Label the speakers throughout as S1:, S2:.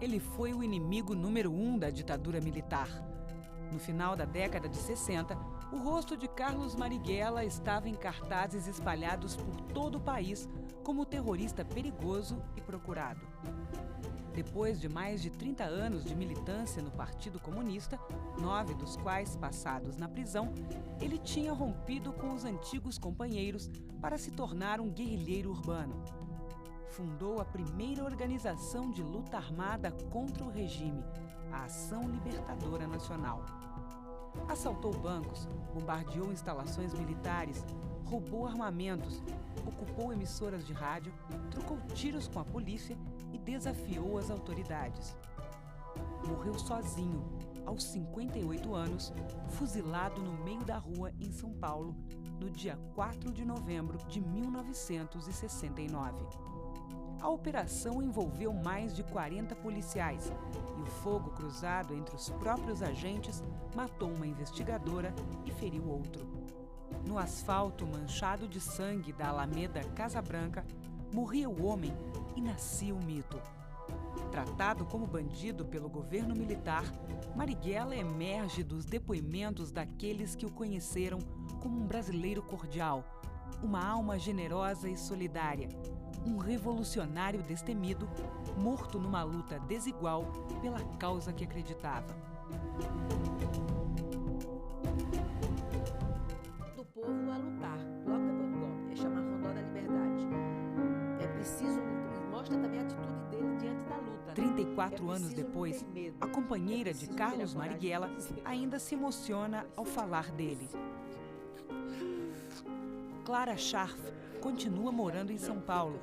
S1: Ele foi o inimigo número 1 da ditadura militar. No final da década de 60, o rosto de Carlos Marighella estava em cartazes espalhados por todo o país como terrorista perigoso e procurado. Depois de mais de 30 anos de militância no Partido Comunista, 9 dos quais passados na prisão, ele tinha rompido com os antigos companheiros para se tornar um guerrilheiro urbano. Fundou a primeira organização de luta armada contra o regime, a Ação Libertadora Nacional. Assaltou bancos, bombardeou instalações militares, roubou armamentos, ocupou emissoras de rádio, trocou tiros com a polícia e desafiou as autoridades. Morreu sozinho, aos 58 anos, fuzilado no meio da rua em São Paulo, no dia 4 de novembro de 1969. A operação envolveu mais de 40 policiais e o fogo cruzado entre os próprios agentes matou uma investigadora e feriu outro. No asfalto manchado de sangue da Alameda Casa Branca, morria o homem e nascia o mito. Tratado como bandido pelo governo militar, Marighella emerge dos depoimentos daqueles que o conheceram como um brasileiro cordial, uma alma generosa e solidária, um revolucionário destemido, morto numa luta desigual pela causa que acreditava.
S2: Do povo a lutar, logo depois do golpe, é chamar Rondó da Liberdade. É preciso, mostra também a atitude dele diante da luta.
S1: 34 anos depois, a companheira de Carlos Marighella ainda se emociona ao falar dele. Clara Scharf continua morando em São Paulo,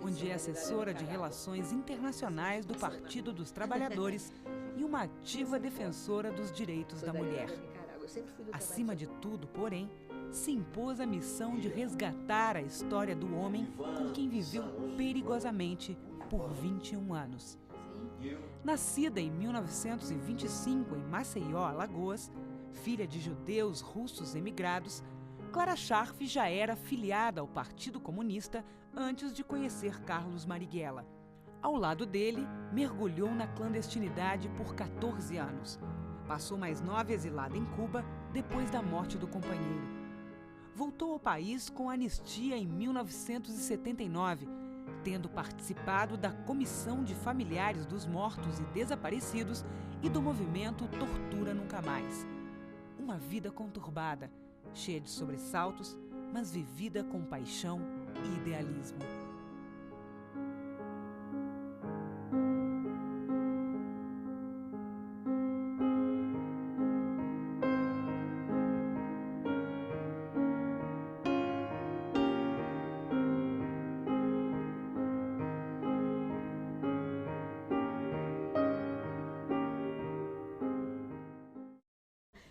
S1: onde é assessora de Relações Internacionais do Partido dos Trabalhadores e uma ativa defensora dos direitos da mulher. Acima de tudo, porém, se impôs a missão de resgatar a história do homem com quem viveu perigosamente por 21 anos. Nascida em 1925 em Maceió, Alagoas, filha de judeus russos emigrados, Clara Scharf já era filiada ao Partido Comunista antes de conhecer Carlos Marighella. Ao lado dele, mergulhou na clandestinidade por 14 anos. Passou mais 9 exilada em Cuba depois da morte do companheiro. Voltou ao país com anistia em 1979, tendo participado da Comissão de Familiares dos Mortos e Desaparecidos e do movimento Tortura Nunca Mais. Uma vida conturbada, cheia de sobressaltos, mas vivida com paixão e idealismo.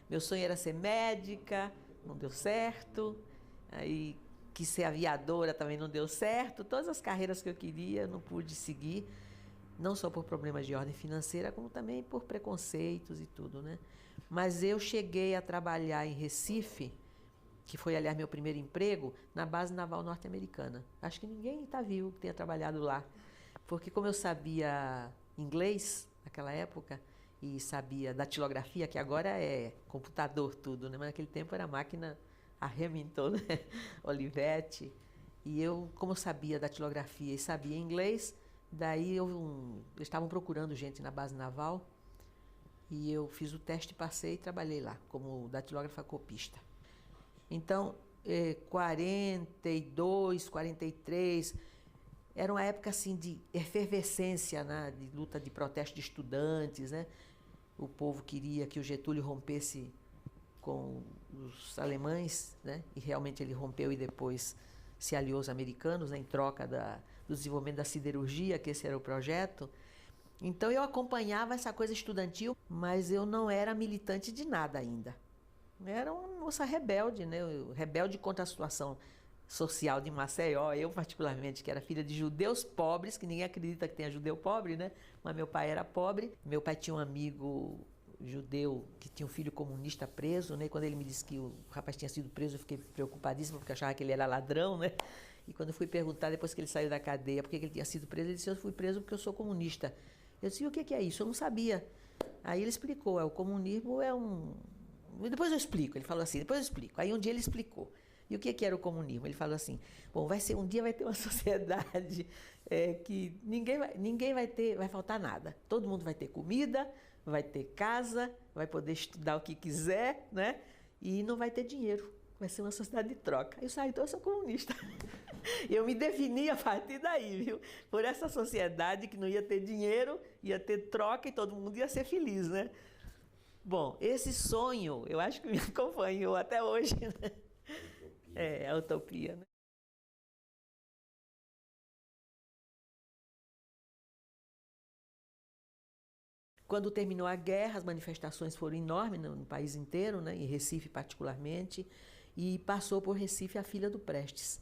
S2: Meu sonho era ser médica, não deu certo. Aí quis ser aviadora, também não deu certo. Todas as carreiras que eu queria, não pude seguir. Não só por problemas de ordem financeira, como também por preconceitos e tudo, né? Mas eu cheguei a trabalhar em Recife, que foi, aliás, meu primeiro emprego, na base naval norte-americana. Acho que ninguém está vivo que tenha trabalhado lá. Porque como eu sabia inglês naquela época, e sabia datilografia, que agora é computador tudo, né? Mas naquele tempo era máquina a Remington, né? Olivetti. E eu, como sabia datilografia e sabia inglês, daí eles estavam procurando gente na base naval e eu fiz o teste, passei e trabalhei lá como datilógrafa copista. Então, 42, 43, era uma época assim de efervescência, né? De luta, de protesto de estudantes, né? O povo queria que o Getúlio rompesse com os alemães, né? E realmente ele rompeu e depois se aliou aos americanos, né? Em troca do desenvolvimento da siderurgia, que esse era o projeto. Então eu acompanhava essa coisa estudantil, mas eu não era militante de nada ainda. Eu era uma moça rebelde, né? Rebelde contra a situação social de Maceió, eu particularmente, que era filha de judeus pobres, que ninguém acredita que tenha judeu pobre, né? Mas meu pai era pobre. Meu pai tinha um amigo judeu que tinha um filho comunista preso, né? E quando ele me disse que o rapaz tinha sido preso, eu fiquei preocupadíssima, porque achava que ele era ladrão, né? E quando eu fui perguntar, depois que ele saiu da cadeia, por que ele tinha sido preso, ele disse: eu fui preso porque eu sou comunista. Eu disse, o que é isso? Eu não sabia. Aí ele explicou, o comunismo é um... Depois eu explico, ele falou assim, depois eu explico. Aí um dia ele explicou. E o que era o comunismo? Ele falou assim, bom, um dia vai ter uma sociedade que vai faltar nada. Todo mundo vai ter comida, vai ter casa, vai poder estudar o que quiser, né? E não vai ter dinheiro. Vai ser uma sociedade de troca. Eu saí, então eu sou comunista. Eu me defini a partir daí, viu? Por essa sociedade que não ia ter dinheiro, ia ter troca e todo mundo ia ser feliz, né? Bom, esse sonho, eu acho que me acompanhou até hoje, né? É a utopia, né? Quando terminou a guerra, as manifestações foram enormes no país inteiro, né? Em Recife particularmente, e passou por Recife a filha do Prestes,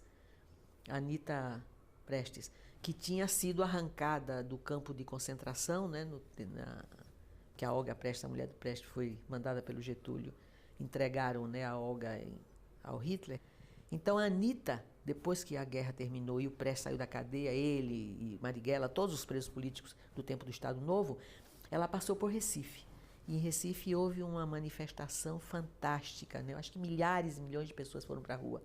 S2: Anita Prestes, que tinha sido arrancada do campo de concentração, né? Que a Olga Prestes, a mulher do Prestes, foi mandada pelo Getúlio, entregaram, né, a Olga ao Hitler. Então a Anita, depois que a guerra terminou e o Prestes saiu da cadeia, ele e Marighella, todos os presos políticos do tempo do Estado Novo, ela passou por Recife. E em Recife houve uma manifestação fantástica, né? Eu acho que milhares e milhões de pessoas foram para a rua.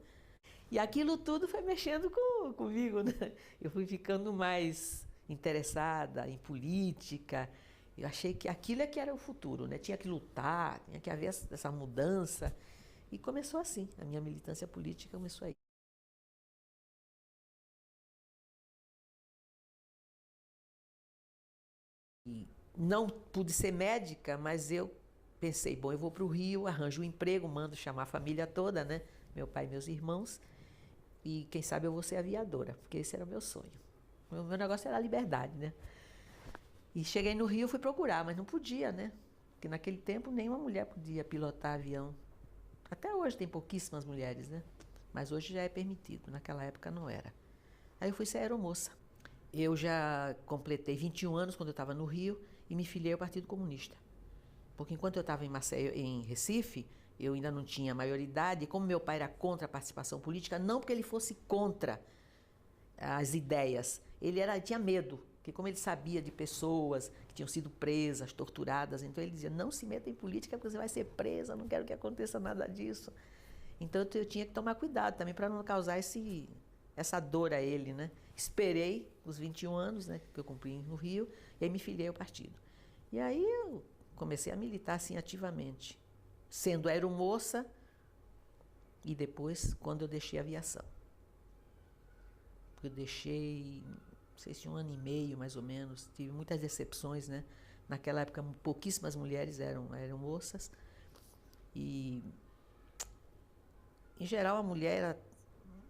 S2: E aquilo tudo foi mexendo comigo, né? Eu fui ficando mais interessada em política. Eu achei que aquilo é que era o futuro, né? Tinha que lutar, tinha que haver essa mudança. E começou assim, a minha militância política começou aí. E não pude ser médica, mas eu pensei, bom, eu vou para o Rio, arranjo um emprego, mando chamar a família toda, né? Meu pai e meus irmãos. E quem sabe eu vou ser aviadora, porque esse era o meu sonho. O meu negócio era a liberdade, né? E cheguei no Rio, fui procurar, mas não podia, né? Porque naquele tempo nenhuma mulher podia pilotar avião. Até hoje tem pouquíssimas mulheres, né? Mas hoje já é permitido, naquela época não era. Aí eu fui ser aeromoça. Eu já completei 21 anos quando eu estava no Rio e me filiei ao Partido Comunista. Porque enquanto eu estava em Recife, eu ainda não tinha maioridade, e como meu pai era contra a participação política, não porque ele fosse contra as ideias, ele tinha medo, porque como ele sabia de pessoas que tinham sido presas, torturadas, então ele dizia, não se meta em política porque você vai ser presa, não quero que aconteça nada disso. Então eu tinha que tomar cuidado também para não causar essa dor a ele, né? Esperei os 21 anos, né, que eu cumpri no Rio, e aí me filiei ao partido. E aí eu comecei a militar assim ativamente, sendo aeromoça e depois quando eu deixei a aviação. Eu deixei, não sei se 1 ano e meio mais ou menos, tive muitas decepções, né? Naquela época pouquíssimas mulheres eram aeromoças e em geral a mulher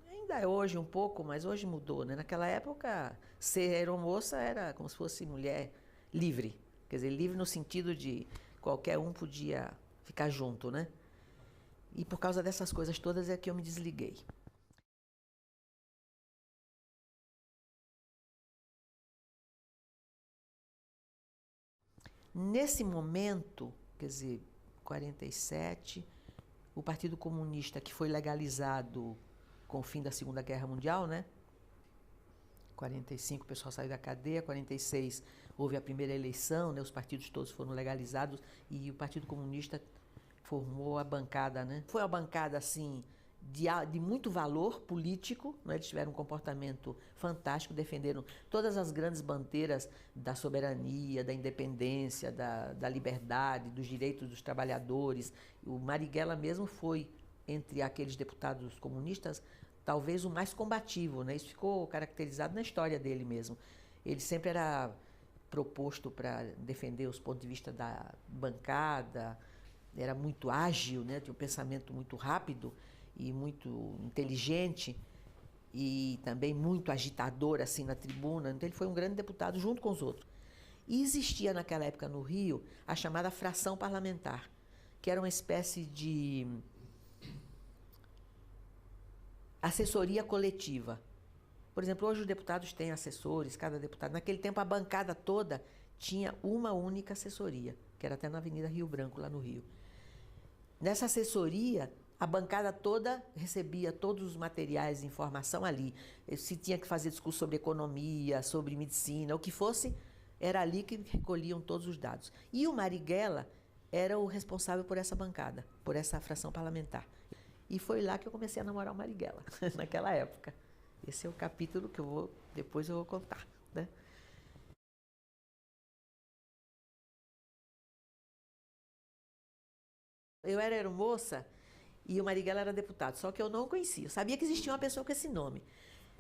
S2: ainda é hoje um pouco, mas hoje mudou, né? Naquela época ser aeromoça era como se fosse mulher livre, quer dizer, livre no sentido de qualquer um podia ficar junto, né? E por causa dessas coisas todas é que eu me desliguei. Nesse momento, quer dizer, 47, o Partido Comunista, que foi legalizado com o fim da Segunda Guerra Mundial, né? 45 o pessoal saiu da cadeia, 46 houve a primeira eleição, né? Os partidos todos foram legalizados e o Partido Comunista formou a bancada, né? Foi uma bancada assim de muito valor político, né? Eles tiveram um comportamento fantástico, defenderam todas as grandes bandeiras da soberania, da independência, da liberdade, dos direitos dos trabalhadores. O Marighella mesmo foi, entre aqueles deputados comunistas, talvez o mais combativo, né? Isso ficou caracterizado na história dele mesmo. Ele sempre era proposto para defender os pontos de vista da bancada, era muito ágil, né? Tinha um pensamento muito rápido e muito inteligente e também muito agitador assim na tribuna. Então ele foi um grande deputado junto com os outros. E existia naquela época no Rio a chamada fração parlamentar, que era uma espécie de assessoria coletiva. Por exemplo, hoje os deputados têm assessores, cada deputado. Naquele tempo a bancada toda tinha uma única assessoria, que era até na Avenida Rio Branco, lá no Rio. Nessa assessoria, a bancada toda recebia todos os materiais de informação ali. Se tinha que fazer discurso sobre economia, sobre medicina, o que fosse, era ali que recolhiam todos os dados. E o Marighella era o responsável por essa bancada, por essa fração parlamentar. E foi lá que eu comecei a namorar o Marighella, naquela época. Esse é o capítulo que depois eu vou contar, né? Eu era aeromoça e o Marighella era deputado, só que eu não o conhecia. Eu sabia que existia uma pessoa com esse nome.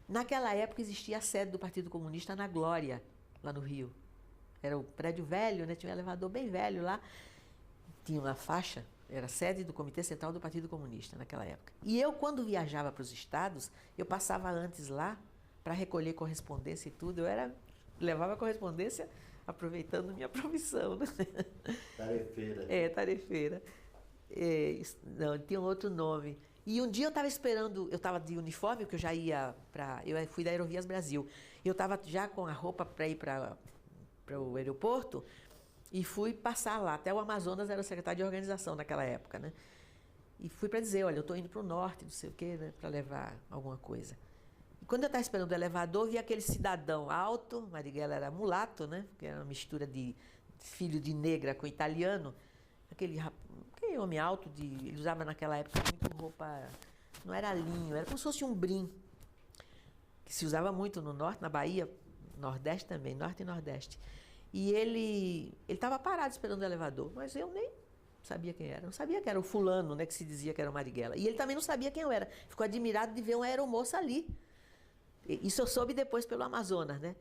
S2: Naquela época existia a sede do Partido Comunista na Glória, lá no Rio. Era o prédio velho, né? Tinha um elevador bem velho lá. Tinha uma faixa, era a sede do Comitê Central do Partido Comunista naquela época. E eu, quando viajava para os estados, eu passava antes lá para recolher correspondência e tudo. Levava correspondência aproveitando minha profissão, né?
S3: Tarefeira.
S2: Tarefeira. Não, tinha um outro nome. E um dia eu estava esperando, eu estava de uniforme, porque eu já ia eu fui da Aerovias Brasil. Eu estava já com a roupa para ir para o aeroporto e fui passar lá. Até o Amazonas era o secretário de organização naquela época, né? E fui para dizer, olha, eu estou indo para o norte, não sei o quê, né? Para levar alguma coisa. E quando eu estava esperando o elevador, vi aquele cidadão alto, Marighella era mulato, né? Que era uma mistura de filho de negra com italiano. Aquele homem alto, ele usava naquela época muito roupa, não era linho, era como se fosse um brim, que se usava muito no norte, na Bahia, Nordeste também, Norte e Nordeste. E ele estava parado esperando o elevador, mas eu nem sabia quem era. Não sabia que era o fulano, né, que se dizia que era o Marighella. E ele também não sabia quem eu era. Ficou admirado de ver uma aeromoça ali. Isso eu soube depois pelo Amazonas, né?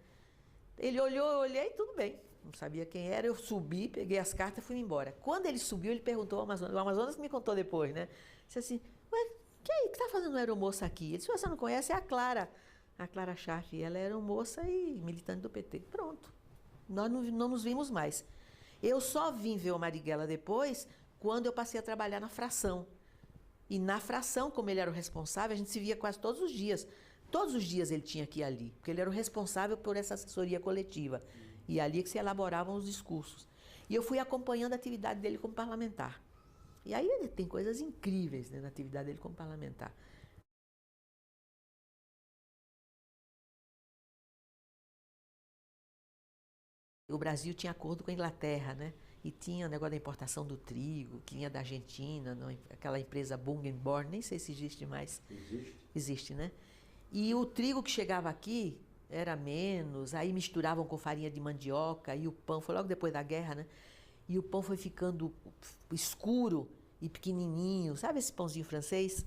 S2: Ele olhou, eu olhei, tudo bem. Não sabia quem era, eu subi, peguei as cartas e fui embora. Quando ele subiu, ele perguntou ao Amazonas. O Amazonas me contou depois, né? Disse assim, mas que está fazendo uma aeromoça aqui? Ele disse, você não conhece, é a Clara Schaff. Ela era aeromoça e militante do PT. Pronto. Nós não nos vimos mais. Eu só vim ver o Marighella depois, quando eu passei a trabalhar na fração. E na fração, como ele era o responsável, a gente se via quase todos os dias. Todos os dias ele tinha que ir ali, porque ele era o responsável por essa assessoria coletiva. E ali é que se elaboravam os discursos. E eu fui acompanhando a atividade dele como parlamentar. E aí tem coisas incríveis, né, na atividade dele como parlamentar. O Brasil tinha acordo com a Inglaterra, né? E tinha o negócio da importação do trigo, que vinha da Argentina, aquela empresa Bungenborn, nem sei se existe mais.
S3: Existe?
S2: Existe, né? E o trigo que chegava aqui era menos, aí misturavam com farinha de mandioca, e o pão, foi logo depois da guerra, né? E o pão foi ficando escuro e pequenininho, sabe esse pãozinho francês?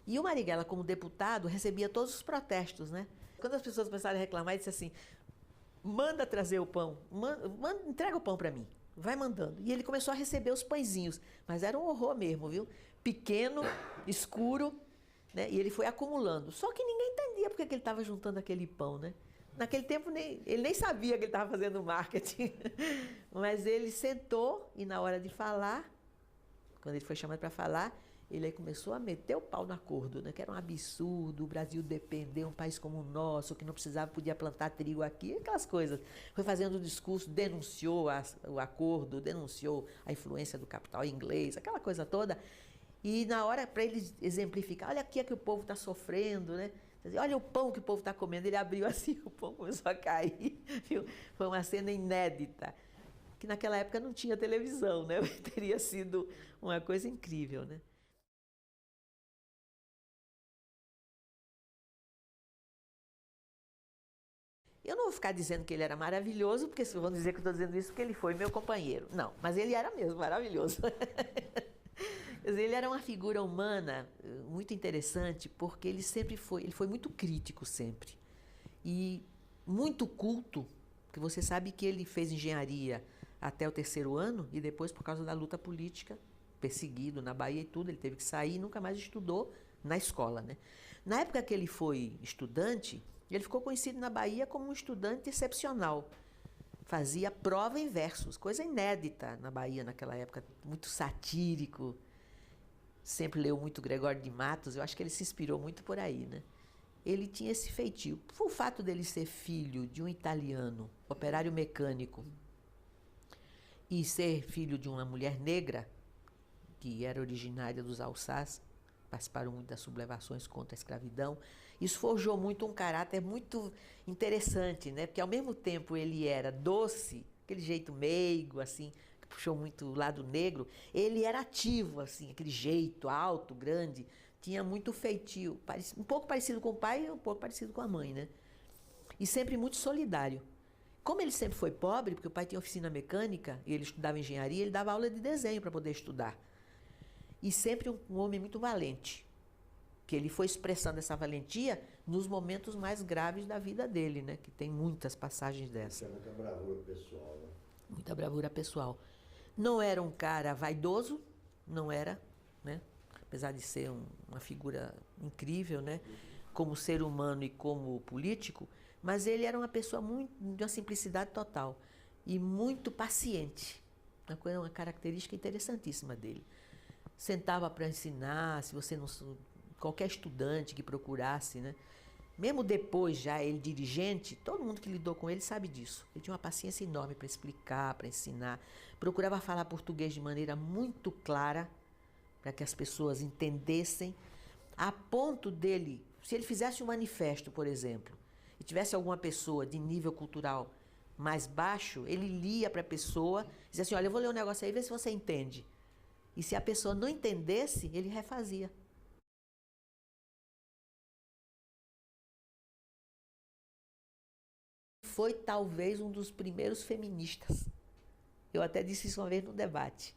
S2: E o Marighella, como deputado, recebia todos os protestos, né? Quando as pessoas começaram a reclamar, ele disse assim, manda trazer o pão, entrega o pão para mim, vai mandando. E ele começou a receber os pãezinhos, mas era um horror mesmo, viu? Pequeno, escuro, né? E ele foi acumulando. Só que ninguém entendia porque que ele estava juntando aquele pão, né? Naquele tempo, ele nem sabia que ele estava fazendo marketing. Mas ele sentou e, na hora de falar, quando ele foi chamado para falar, ele aí começou a meter o pau no acordo, né? Que era um absurdo, o Brasil depender, um país como o nosso, que não precisava, podia plantar trigo aqui, aquelas coisas. Foi fazendo o discurso, denunciou o acordo, denunciou a influência do capital inglês, aquela coisa toda. E na hora, para ele exemplificar, olha aqui é que o povo está sofrendo, né? Olha o pão que o povo está comendo. Ele abriu assim, o pão começou a cair. Viu? Foi uma cena inédita, que naquela época não tinha televisão, né? Teria sido uma coisa incrível, né? Eu não vou ficar dizendo que ele era maravilhoso, porque se vão dizer que eu estou dizendo isso porque ele foi meu companheiro. Não, mas ele era mesmo maravilhoso. Ele era uma figura humana muito interessante, porque ele foi muito crítico sempre. E muito culto, porque você sabe que ele fez engenharia até o 3º ano, e depois, por causa da luta política, perseguido na Bahia e tudo, ele teve que sair e nunca mais estudou na escola, né? Na época que ele foi estudante, ele ficou conhecido na Bahia como um estudante excepcional. Fazia prova em versos, coisa inédita na Bahia naquela época, muito satírico. Sempre leu muito Gregório de Matos, eu acho que ele se inspirou muito por aí, né? Ele tinha esse feitio. O fato dele ser filho de um italiano, operário mecânico, e ser filho de uma mulher negra, que era originária dos Alsáce, participaram muito das sublevações contra a escravidão, Isso forjou muito um caráter muito interessante, né? Porque ao mesmo tempo ele era doce, aquele jeito meigo, assim, que puxou muito o lado negro, ele era ativo, assim, aquele jeito alto, grande, tinha muito feitio, um pouco parecido com o pai e um pouco parecido com a mãe, né? E sempre muito solidário. Como ele sempre foi pobre, porque o pai tinha oficina mecânica e ele estudava engenharia, ele dava aula de desenho para poder estudar. E sempre um homem muito valente, que ele foi expressando essa valentia nos momentos mais graves da vida dele, né? Que tem muitas passagens dessas.
S3: Tinha muita bravura pessoal, né?
S2: Muita bravura pessoal. Não era um cara vaidoso, não era, né? Apesar de ser uma figura incrível, né? Como ser humano e como político, mas ele era uma pessoa de uma simplicidade total e muito paciente. Uma característica interessantíssima dele. Sentava para ensinar, se você não... Qualquer estudante que procurasse, né? Mesmo depois, já ele dirigente, todo mundo que lidou com ele sabe disso. Ele tinha uma paciência enorme para explicar, para ensinar. Procurava falar português de maneira muito clara, para que as pessoas entendessem, a ponto dele, se ele fizesse um manifesto, por exemplo, e tivesse alguma pessoa de nível cultural mais baixo, ele lia para a pessoa, dizia assim, olha, eu vou ler um negócio aí, vê se você entende. E se a pessoa não entendesse, ele refazia. Foi talvez um dos primeiros feministas. Eu até disse isso uma vez no debate.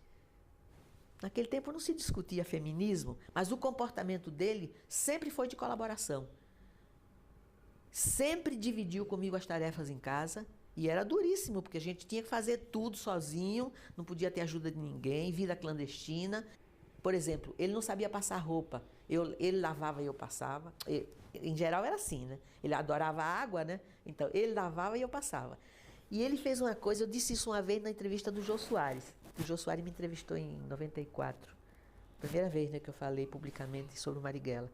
S2: Naquele tempo não se discutia feminismo, mas o comportamento dele sempre foi de colaboração. Sempre dividiu comigo as tarefas em casa e era duríssimo, porque a gente tinha que fazer tudo sozinho, não podia ter ajuda de ninguém, vida clandestina. Por exemplo, ele não sabia passar roupa. Ele lavava e eu passava. Em geral era assim, né? Ele adorava água, né? Então, ele lavava e eu passava. E ele fez uma coisa, eu disse isso uma vez na entrevista do Jô Soares. O Jô Soares me entrevistou em 94. Primeira vez, né, que eu falei publicamente sobre o Marighella.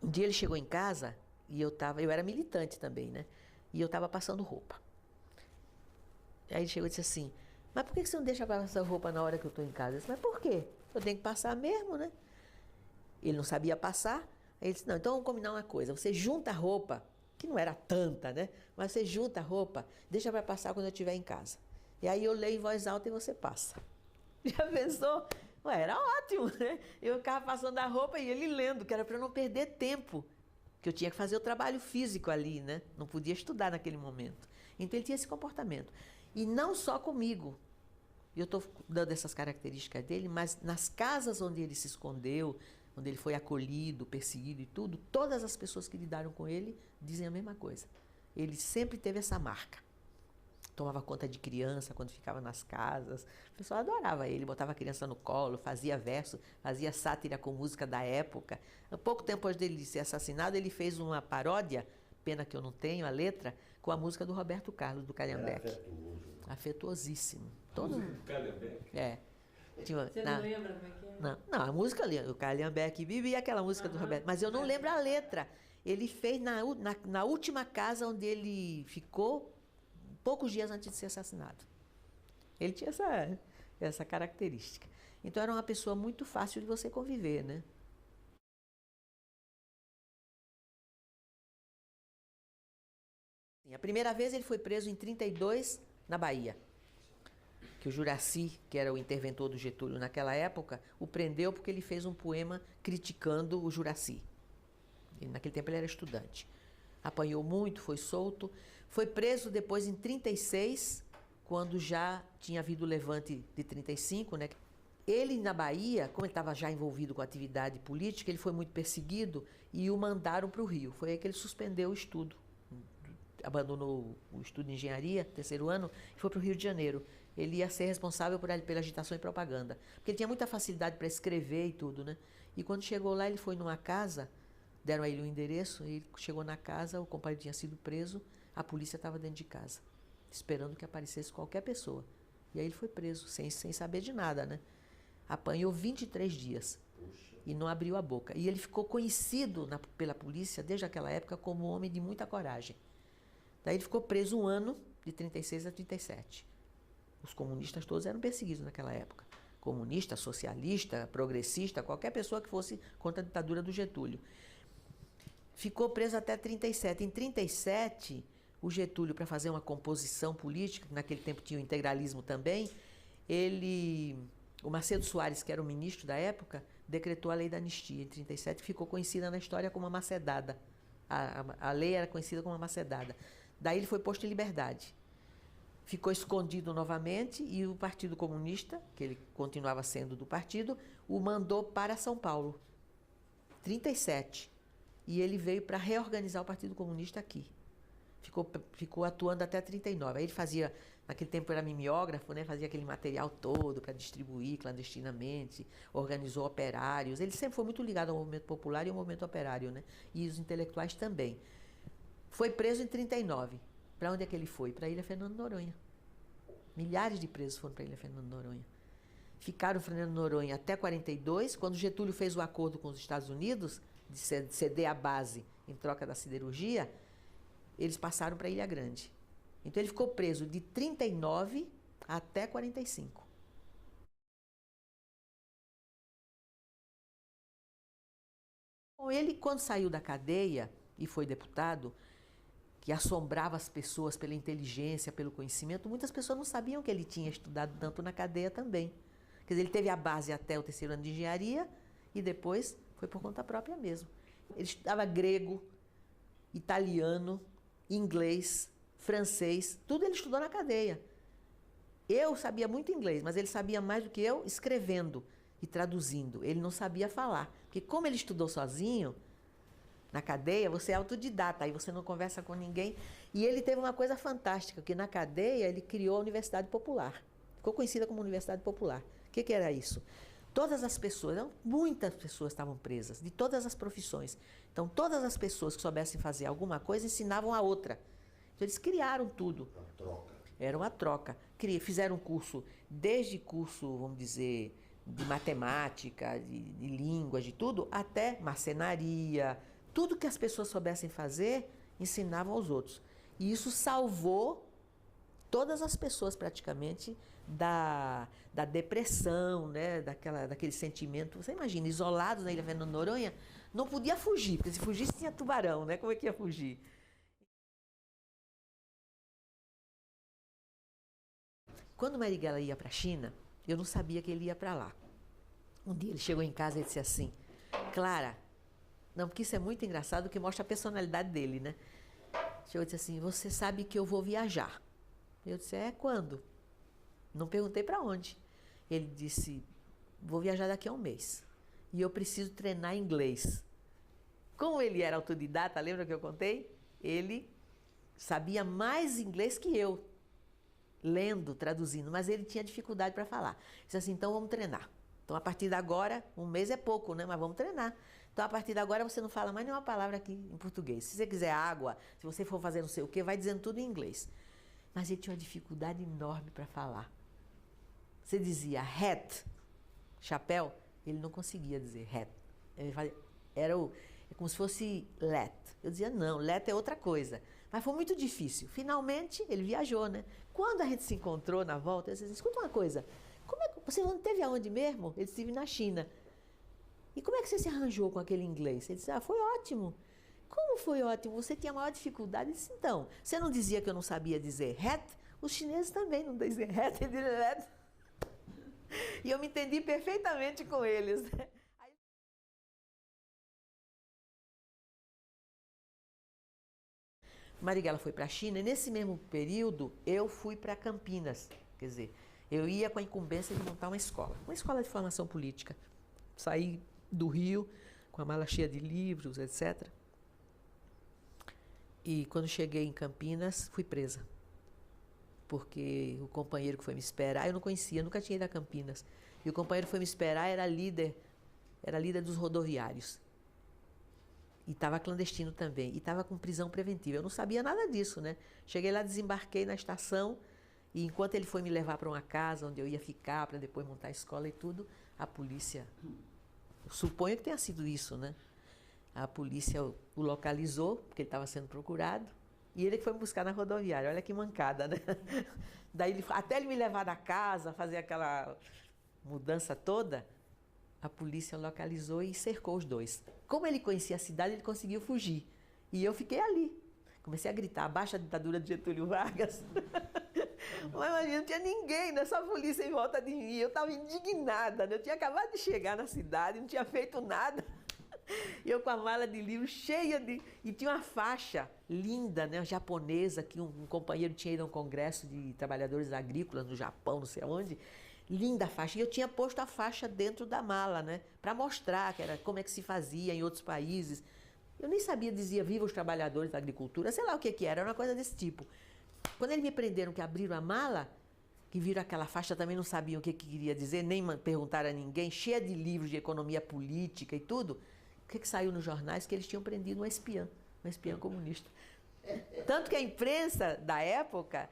S2: Um dia ele chegou em casa e eu era militante também, né? E eu estava passando roupa. Aí ele chegou e disse assim, mas por que você não deixa passar roupa na hora que eu estou em casa? Eu disse, mas por quê? Eu tenho que passar mesmo, né? Ele não sabia passar. Aí ele disse, não, então vamos combinar uma coisa. Você junta a roupa, que não era tanta, né? Mas você junta a roupa, deixa para passar quando eu estiver em casa. E aí eu leio em voz alta e você passa. Já pensou? Ué, era ótimo, né? Eu ficava passando a roupa e ele lendo, que era para eu não perder tempo. Que eu tinha que fazer o trabalho físico ali, né? Não podia estudar naquele momento. Então ele tinha esse comportamento. E não só comigo. Eu estou dando essas características dele, mas nas casas onde ele se escondeu, onde ele foi acolhido, perseguido e tudo, todas as pessoas que lidaram com ele dizem a mesma coisa. Ele sempre teve essa marca. Tomava conta de criança quando ficava nas casas. O pessoal adorava ele, botava a criança no colo, fazia verso, fazia sátira com música da época. Pouco tempo antes dele ser assassinado, ele fez uma paródia, pena que eu não tenho a letra, com a música do Roberto Carlos, do Calhambeque. Afetuosíssimo.
S4: Todo mundo. Do Calhambeque?
S2: É.
S5: Você não lembra como é que é?
S2: Não, a música ali, o Calhambeque vive e aquela música do Roberto, mas eu não lembro a letra. Ele fez na última casa onde ele ficou, poucos dias antes de ser assassinado. Ele tinha essa característica. Então era uma pessoa muito fácil de você conviver, né? A primeira vez ele foi preso em 32, na Bahia. Que o Juracy, que era o interventor do Getúlio naquela época, o prendeu porque ele fez um poema criticando o Juracy. Naquele tempo ele era estudante. Apanhou muito, foi solto. Foi preso depois em 36, quando já tinha havido o levante de 35, né? Ele, na Bahia, como ele estava já envolvido com a atividade política, ele foi muito perseguido e o mandaram para o Rio. Foi aí que ele suspendeu o estudo. Abandonou o estudo de engenharia, terceiro ano, e foi para o Rio de Janeiro. Ele ia ser responsável pela agitação e propaganda. Porque ele tinha muita facilidade para escrever e tudo, né? E quando chegou lá, ele foi numa casa, deram a ele o endereço, ele chegou na casa, o compadre tinha sido preso, a polícia estava dentro de casa, esperando que aparecesse qualquer pessoa. E aí ele foi preso, sem saber de nada, né? Apanhou 23 dias. Puxa. E não abriu a boca. E ele ficou conhecido pela polícia, desde aquela época, como um homem de muita coragem. Daí ele ficou preso um ano, de 36 a 37. Os comunistas todos eram perseguidos naquela época. comunista, socialista, progressista, qualquer pessoa que fosse contra a ditadura do Getúlio. Ficou preso até 37. Em 37, o Getúlio, para fazer uma composição política, naquele tempo tinha o integralismo também, o Macedo Soares, que era o ministro da época, decretou a lei da anistia em 37, que ficou conhecida na história como a macedada. A lei era conhecida como a macedada. Daí ele foi posto em liberdade. Ficou escondido novamente e o Partido Comunista, que ele continuava sendo do partido, o mandou para São Paulo, 37. E ele veio para reorganizar o Partido Comunista aqui. Ficou atuando até 39. Aí ele fazia, naquele tempo era mimeógrafo, né? Fazia aquele material todo para distribuir clandestinamente, organizou operários. Ele sempre foi muito ligado ao movimento popular e ao movimento operário, né? E os intelectuais também. Foi preso em 39. Para onde é que ele foi? Para a Ilha Fernando Noronha. Milhares de presos foram para a Ilha Fernando Noronha. Ficaram em Fernando Noronha até 42, quando Getúlio fez o acordo com os Estados Unidos, de ceder a base em troca da siderurgia, eles passaram para Ilha Grande. Então ele ficou preso de 39 até 45. Bom, ele, quando saiu da cadeia e foi deputado, que assombrava as pessoas pela inteligência, pelo conhecimento, muitas pessoas não sabiam que ele tinha estudado tanto na cadeia também. Quer dizer, ele teve a base até o 3º ano de engenharia e depois foi por conta própria mesmo. Ele estudava grego, italiano, inglês, francês, tudo ele estudou na cadeia. Eu sabia muito inglês, mas ele sabia mais do que eu escrevendo e traduzindo. Ele não sabia falar, porque como ele estudou sozinho, na cadeia, você é autodidata, aí você não conversa com ninguém. E ele teve uma coisa fantástica, que na cadeia ele criou a Universidade Popular. Ficou conhecida como Universidade Popular. O que era isso? Todas as pessoas, muitas pessoas estavam presas, de todas as profissões. Então, todas as pessoas que soubessem fazer alguma coisa ensinavam a outra. Então, eles criaram tudo.
S3: Uma troca.
S2: Era uma troca. Fizeram curso, desde curso, vamos dizer, de matemática, de línguas, de tudo, até marcenaria. Tudo que as pessoas soubessem fazer, ensinavam aos outros. E isso salvou todas as pessoas, praticamente, da depressão, né? Daquele sentimento. Você imagina, isolados na Ilha Fernando Noronha, não podia fugir, porque se fugisse tinha tubarão, né? Como é que ia fugir? Quando Marighella ia para a China, eu não sabia que ele ia para lá. Um dia ele chegou em casa e disse assim, Clara, não, porque isso é muito engraçado, que mostra a personalidade dele, né? Chegou e disse assim, você sabe que eu vou viajar. Eu disse, quando? Não perguntei para onde. Ele disse, vou viajar daqui a um mês. E eu preciso treinar inglês. Como ele era autodidata, lembra que eu contei? Ele sabia mais inglês que eu, lendo, traduzindo, mas ele tinha dificuldade para falar. Disse assim, então vamos treinar. Então, a partir de agora, um mês é pouco, né? Mas vamos treinar. Então, a partir de agora, você não fala mais nenhuma palavra aqui em português. Se você quiser água, se você for fazer não sei o quê, vai dizendo tudo em inglês. Mas ele tinha uma dificuldade enorme para falar. Você dizia hat, chapéu, ele não conseguia dizer hat. Ele fazia, é como se fosse let. Eu dizia, não, let é outra coisa. Mas foi muito difícil. Finalmente, ele viajou, né? Quando a gente se encontrou na volta, eu disse, escuta uma coisa, você não teve aonde mesmo? Ele esteve na China. E como é que você se arranjou com aquele inglês? Ele disse, foi ótimo. Como foi ótimo? Você tinha a maior dificuldade? Ele disse, então, você não dizia que eu não sabia dizer hat? Os chineses também não dizem hat, eles dizem let. E eu me entendi perfeitamente com eles. Marighella foi para a China e nesse mesmo período eu fui para Campinas. Quer dizer, eu ia com a incumbência de montar uma escola de formação política. Saí do Rio com a mala cheia de livros, etc. E quando cheguei em Campinas, fui presa. Porque o companheiro que foi me esperar, eu não conhecia, nunca tinha ido a Campinas. E o companheiro que foi me esperar era líder dos rodoviários. E estava clandestino também. E estava com prisão preventiva. Eu não sabia nada disso, né? Cheguei lá, desembarquei na estação. E enquanto ele foi me levar para uma casa onde eu ia ficar, para depois montar a escola e tudo, a polícia, eu suponho que tenha sido isso, né? A polícia o localizou, porque ele estava sendo procurado. E ele que foi me buscar na rodoviária. Olha que mancada, né? Daí, até ele me levar da casa, fazer mudança toda, a polícia localizou e cercou os dois. Como ele conhecia a cidade, ele conseguiu fugir. E eu fiquei ali. Comecei a gritar, abaixo a ditadura de Getúlio Vargas. Mas imagina, não tinha ninguém nessa polícia em volta de mim. Eu estava indignada, né? Eu tinha acabado de chegar na cidade, não tinha feito nada. E eu com a mala de livro cheia de... E tinha uma faixa linda, né? Japonesa, que um companheiro tinha ido a um congresso de trabalhadores agrícolas no Japão, não sei aonde. Linda a faixa. E eu tinha posto a faixa dentro da mala, né? Para mostrar que era, como é que se fazia em outros países. Eu nem sabia, dizia, viva os trabalhadores da agricultura, sei lá o que era uma coisa desse tipo. Quando eles me prenderam, que abriram a mala, que viram aquela faixa, também não sabiam o que queria dizer, nem perguntaram a ninguém, cheia de livros de economia política e tudo. O que saiu nos jornais? Que eles tinham prendido uma espiã comunista. Tanto que a imprensa da época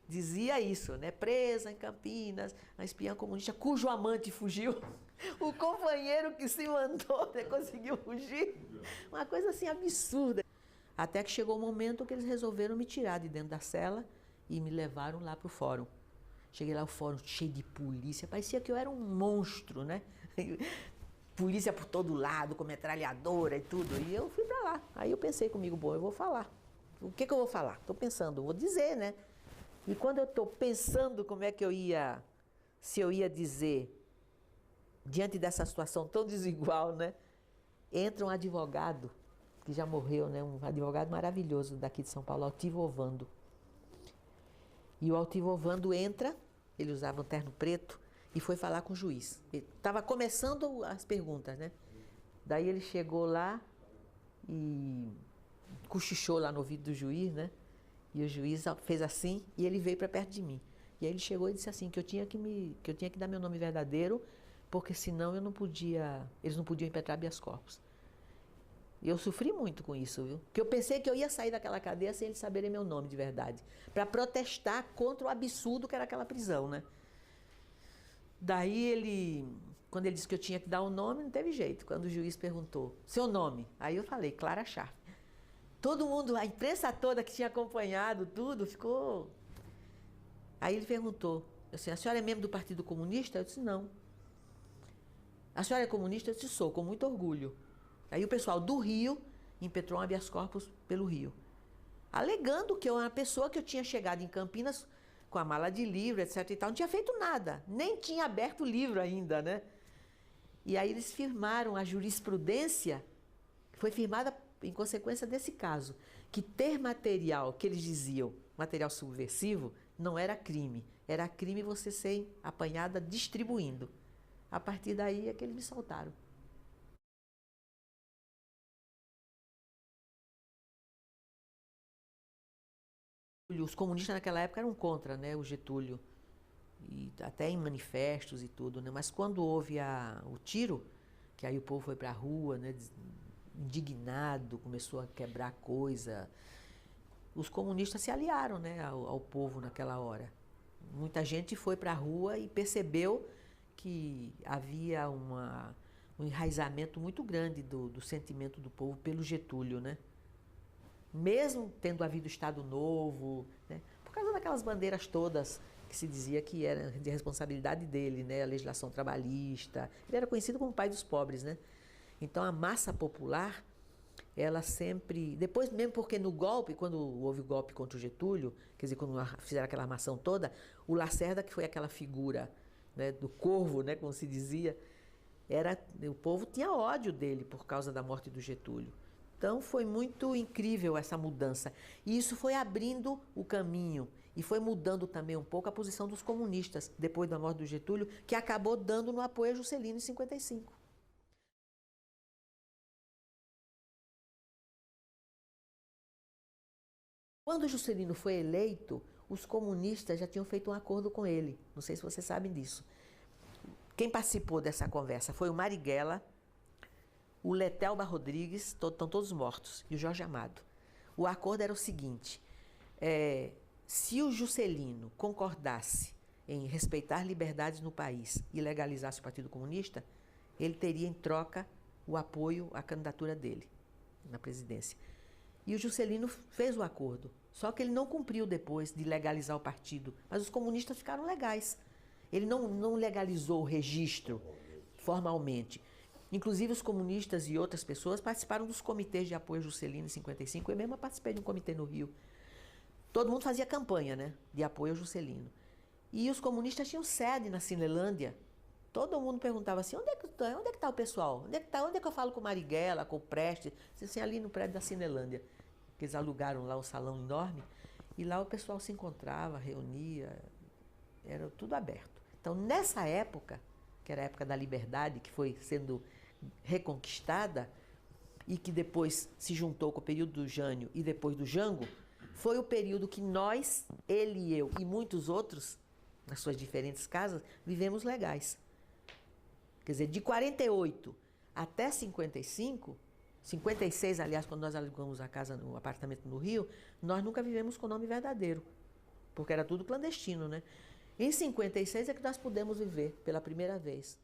S2: dizia isso, né? Presa em Campinas, a espiã comunista cujo amante fugiu. O companheiro que se mandou, né, conseguiu fugir. Uma coisa assim absurda. Até que chegou o momento que eles resolveram me tirar de dentro da cela e me levaram lá para o fórum. Cheguei lá, o fórum cheio de polícia, parecia que eu era um monstro, né? Polícia por todo lado, com metralhadora e tudo. E eu fui para lá. Aí eu pensei comigo, bom, eu vou falar. O que eu vou falar? Estou pensando, vou dizer, né? E quando eu estou pensando como é que se eu ia dizer, diante dessa situação tão desigual, né? Entra um advogado, que já morreu, né? Um advogado maravilhoso daqui de São Paulo, Altivo Ovando. E o Altivo Ovando entra, ele usava um terno preto, e foi falar com o juiz. Estava começando as perguntas, né? Daí ele chegou lá e cochichou lá no ouvido do juiz, né? E o juiz fez assim e ele veio para perto de mim. E aí ele chegou e disse assim, que eu tinha que dar meu nome verdadeiro, porque senão eles não podiam impetrar habeas corpus. E eu sofri muito com isso, viu? Porque eu pensei que eu ia sair daquela cadeia sem eles saberem meu nome de verdade, para protestar contra o absurdo que era aquela prisão, né? Daí quando ele disse que eu tinha que dar o nome, não teve jeito. Quando o juiz perguntou, seu nome? Aí eu falei, Clara Scharf. Todo mundo, a imprensa toda que tinha acompanhado tudo, ficou... Aí ele perguntou, assim, a senhora é membro do Partido Comunista? Eu disse, não. A senhora é comunista? Eu disse, sou, com muito orgulho. Aí o pessoal do Rio impetrou um habeas corpus pelo Rio, alegando que eu era uma pessoa que eu tinha chegado em Campinas com a mala de livro, etc e tal, não tinha feito nada, nem tinha aberto o livro ainda, né? E aí eles firmaram a jurisprudência, foi firmada em consequência desse caso, que ter material, que eles diziam, material subversivo, não era crime. Era crime você ser apanhada distribuindo. A partir daí é que eles me soltaram. Os comunistas naquela época eram contra, né, o Getúlio, e até em manifestos e tudo, né? Mas quando houve o tiro, que aí o povo foi para a rua, né, indignado, começou a quebrar coisa, os comunistas se aliaram, né, ao povo naquela hora. Muita gente foi para a rua e percebeu que havia um enraizamento muito grande do sentimento do povo pelo Getúlio, né? Mesmo tendo havido Estado Novo, né? Por causa daquelas bandeiras todas que se dizia que era de responsabilidade dele, né? A legislação trabalhista. Ele era conhecido como o pai dos pobres, né? Então a massa popular, ela sempre... Depois mesmo porque no golpe, quando houve o golpe contra o Getúlio, quer dizer, quando fizeram aquela armação toda, o Lacerda, que foi aquela figura, né, do corvo, né, como se dizia, o povo tinha ódio dele por causa da morte do Getúlio. Então foi muito incrível essa mudança. E isso foi abrindo o caminho e foi mudando também um pouco a posição dos comunistas depois da morte do Getúlio, que acabou dando no apoio a Juscelino em 55. Quando Juscelino foi eleito, os comunistas já tinham feito um acordo com ele. Não sei se vocês sabem disso. Quem participou dessa conversa foi o Marighella, o Letelba Rodrigues, estão todos mortos, e o Jorge Amado. O acordo era o seguinte, se o Juscelino concordasse em respeitar liberdades no país e legalizasse o Partido Comunista, ele teria em troca o apoio à candidatura dele na presidência. E o Juscelino fez o acordo, só que ele não cumpriu depois de legalizar o partido, mas os comunistas ficaram legais. Ele não legalizou o registro formalmente. Inclusive, os comunistas e outras pessoas participaram dos comitês de apoio a Juscelino em 55. Eu mesma participei de um comitê no Rio. Todo mundo fazia campanha, né, de apoio a Juscelino. E os comunistas tinham sede na Cinelândia. Todo mundo perguntava assim, onde é que está o pessoal? Onde é que eu falo com o Marighella, com o Prestes? Assim, ali no prédio da Cinelândia, que eles alugaram lá um salão enorme. E lá o pessoal se encontrava, reunia, era tudo aberto. Então, nessa época, que era a época da liberdade, que foi sendo reconquistada, e que depois se juntou com o período do Jânio e depois do Jango, foi o período que nós, ele e eu, e muitos outros, nas suas diferentes casas, vivemos legais. Quer dizer, de 48 até 55, 56, aliás, quando nós alugamos a casa, no apartamento no Rio, nós nunca vivemos com o nome verdadeiro, porque era tudo clandestino, né? Em 56 é que nós pudemos viver pela primeira vez.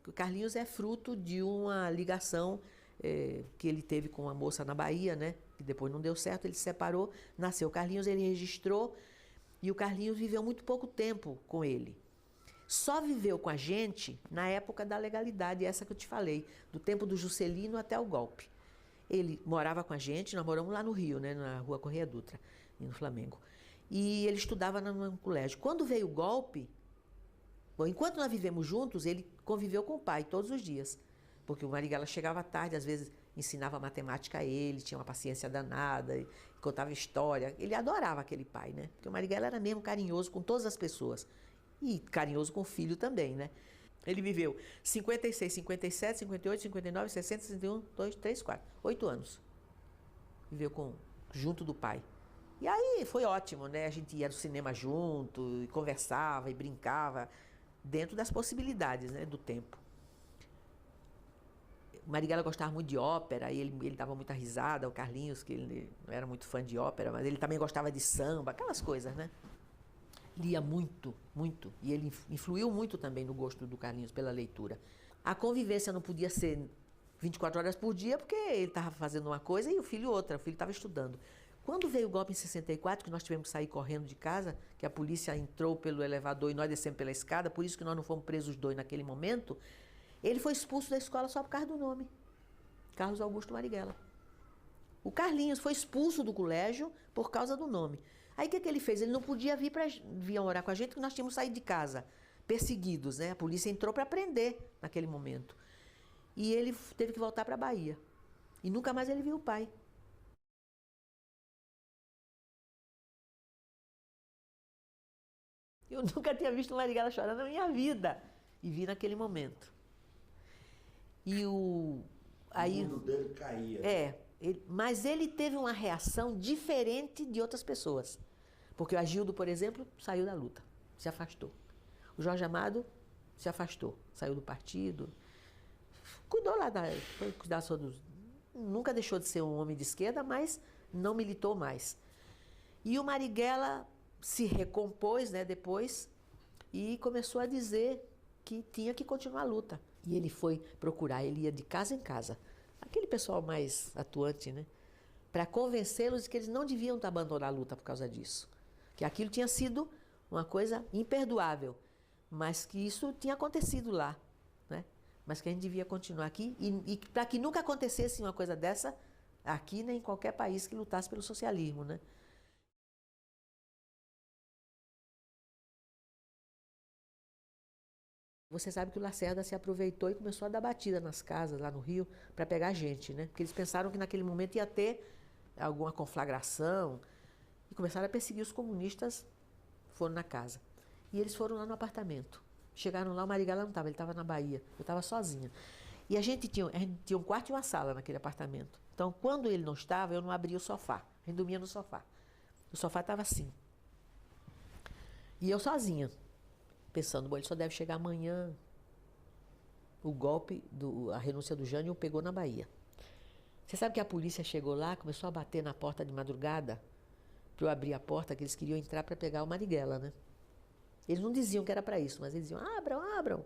S2: O Carlinhos é fruto de uma ligação que ele teve com uma moça na Bahia, né? Que depois não deu certo, ele se separou, nasceu o Carlinhos, ele registrou, e o Carlinhos viveu muito pouco tempo com ele. Só viveu com a gente na época da legalidade, essa que eu te falei, do tempo do Juscelino até o golpe. Ele morava com a gente, nós moramos lá no Rio, né, na Rua Correia Dutra, no Flamengo. E ele estudava num colégio. Quando veio o golpe, bom, enquanto nós vivemos juntos, ele conviveu com o pai todos os dias. Porque o Marighella chegava tarde, às vezes ensinava matemática a ele, tinha uma paciência danada, contava história. Ele adorava aquele pai, né? Porque o Marighella era mesmo carinhoso com todas as pessoas. E carinhoso com o filho também, né? Ele viveu 56, 57, 58, 59, 60, 61, 2, 3, 4, 8 anos. Viveu junto do pai. E aí foi ótimo, né? A gente ia no cinema junto, e conversava e brincava, dentro das possibilidades, né, do tempo. O Marighella gostava muito de ópera, e ele dava muita risada, o Carlinhos, que ele não era muito fã de ópera, mas ele também gostava de samba, aquelas coisas, né? Lia muito, muito, e ele influiu muito também no gosto do Carlinhos pela leitura. A convivência não podia ser 24 horas por dia, porque ele estava fazendo uma coisa e o filho outra, o filho estava estudando. Quando veio o golpe em 64, que nós tivemos que sair correndo de casa, que a polícia entrou pelo elevador e nós descemos pela escada, por isso que nós não fomos presos os dois naquele momento, ele foi expulso da escola só por causa do nome, Carlos Augusto Marighella. O Carlinhos foi expulso do colégio por causa do nome. Aí o que ele fez? Ele não podia vir morar com a gente, porque nós tínhamos saído de casa, perseguidos, né? A polícia entrou para prender naquele momento. E ele teve que voltar para a Bahia. E nunca mais ele viu o pai. Eu nunca tinha visto o Marighella chorar na minha vida. E vi naquele momento. E o mundo
S3: dele caía.
S2: Mas ele teve uma reação diferente de outras pessoas. Porque o Agildo, por exemplo, saiu da luta, se afastou. O Jorge Amado se afastou, saiu do partido. Cuidou lá, foi cuidar só dos... Nunca deixou de ser um homem de esquerda, mas não militou mais. E o Marighella se recompôs, né, depois, e começou a dizer que tinha que continuar a luta. E ele foi procurar, ele ia de casa em casa, aquele pessoal mais atuante, né, para convencê-los de que eles não deviam abandonar a luta por causa disso. Que aquilo tinha sido uma coisa imperdoável, mas que isso tinha acontecido lá, né? Mas que a gente devia continuar aqui e para que nunca acontecesse uma coisa dessa aqui nem em qualquer país que lutasse pelo socialismo, né? Você sabe que o Lacerda se aproveitou e começou a dar batida nas casas lá no Rio para pegar gente, né? Porque eles pensaram que naquele momento ia ter alguma conflagração e começaram a perseguir os comunistas, foram na casa. E eles foram lá no apartamento. Chegaram lá, o Marighella não estava, ele estava na Bahia, eu estava sozinha. E a gente tinha um quarto e uma sala naquele apartamento. Então, quando ele não estava, eu não abria o sofá, a gente dormia no sofá. O sofá estava assim. E eu sozinha, pensando, bom, ele só deve chegar amanhã. O golpe, a renúncia do Jânio pegou na Bahia. Você sabe que a polícia chegou lá, começou a bater na porta de madrugada, para eu abrir a porta, que eles queriam entrar para pegar o Marighella, né? Eles não diziam que era para isso, mas eles diziam, abram, abram.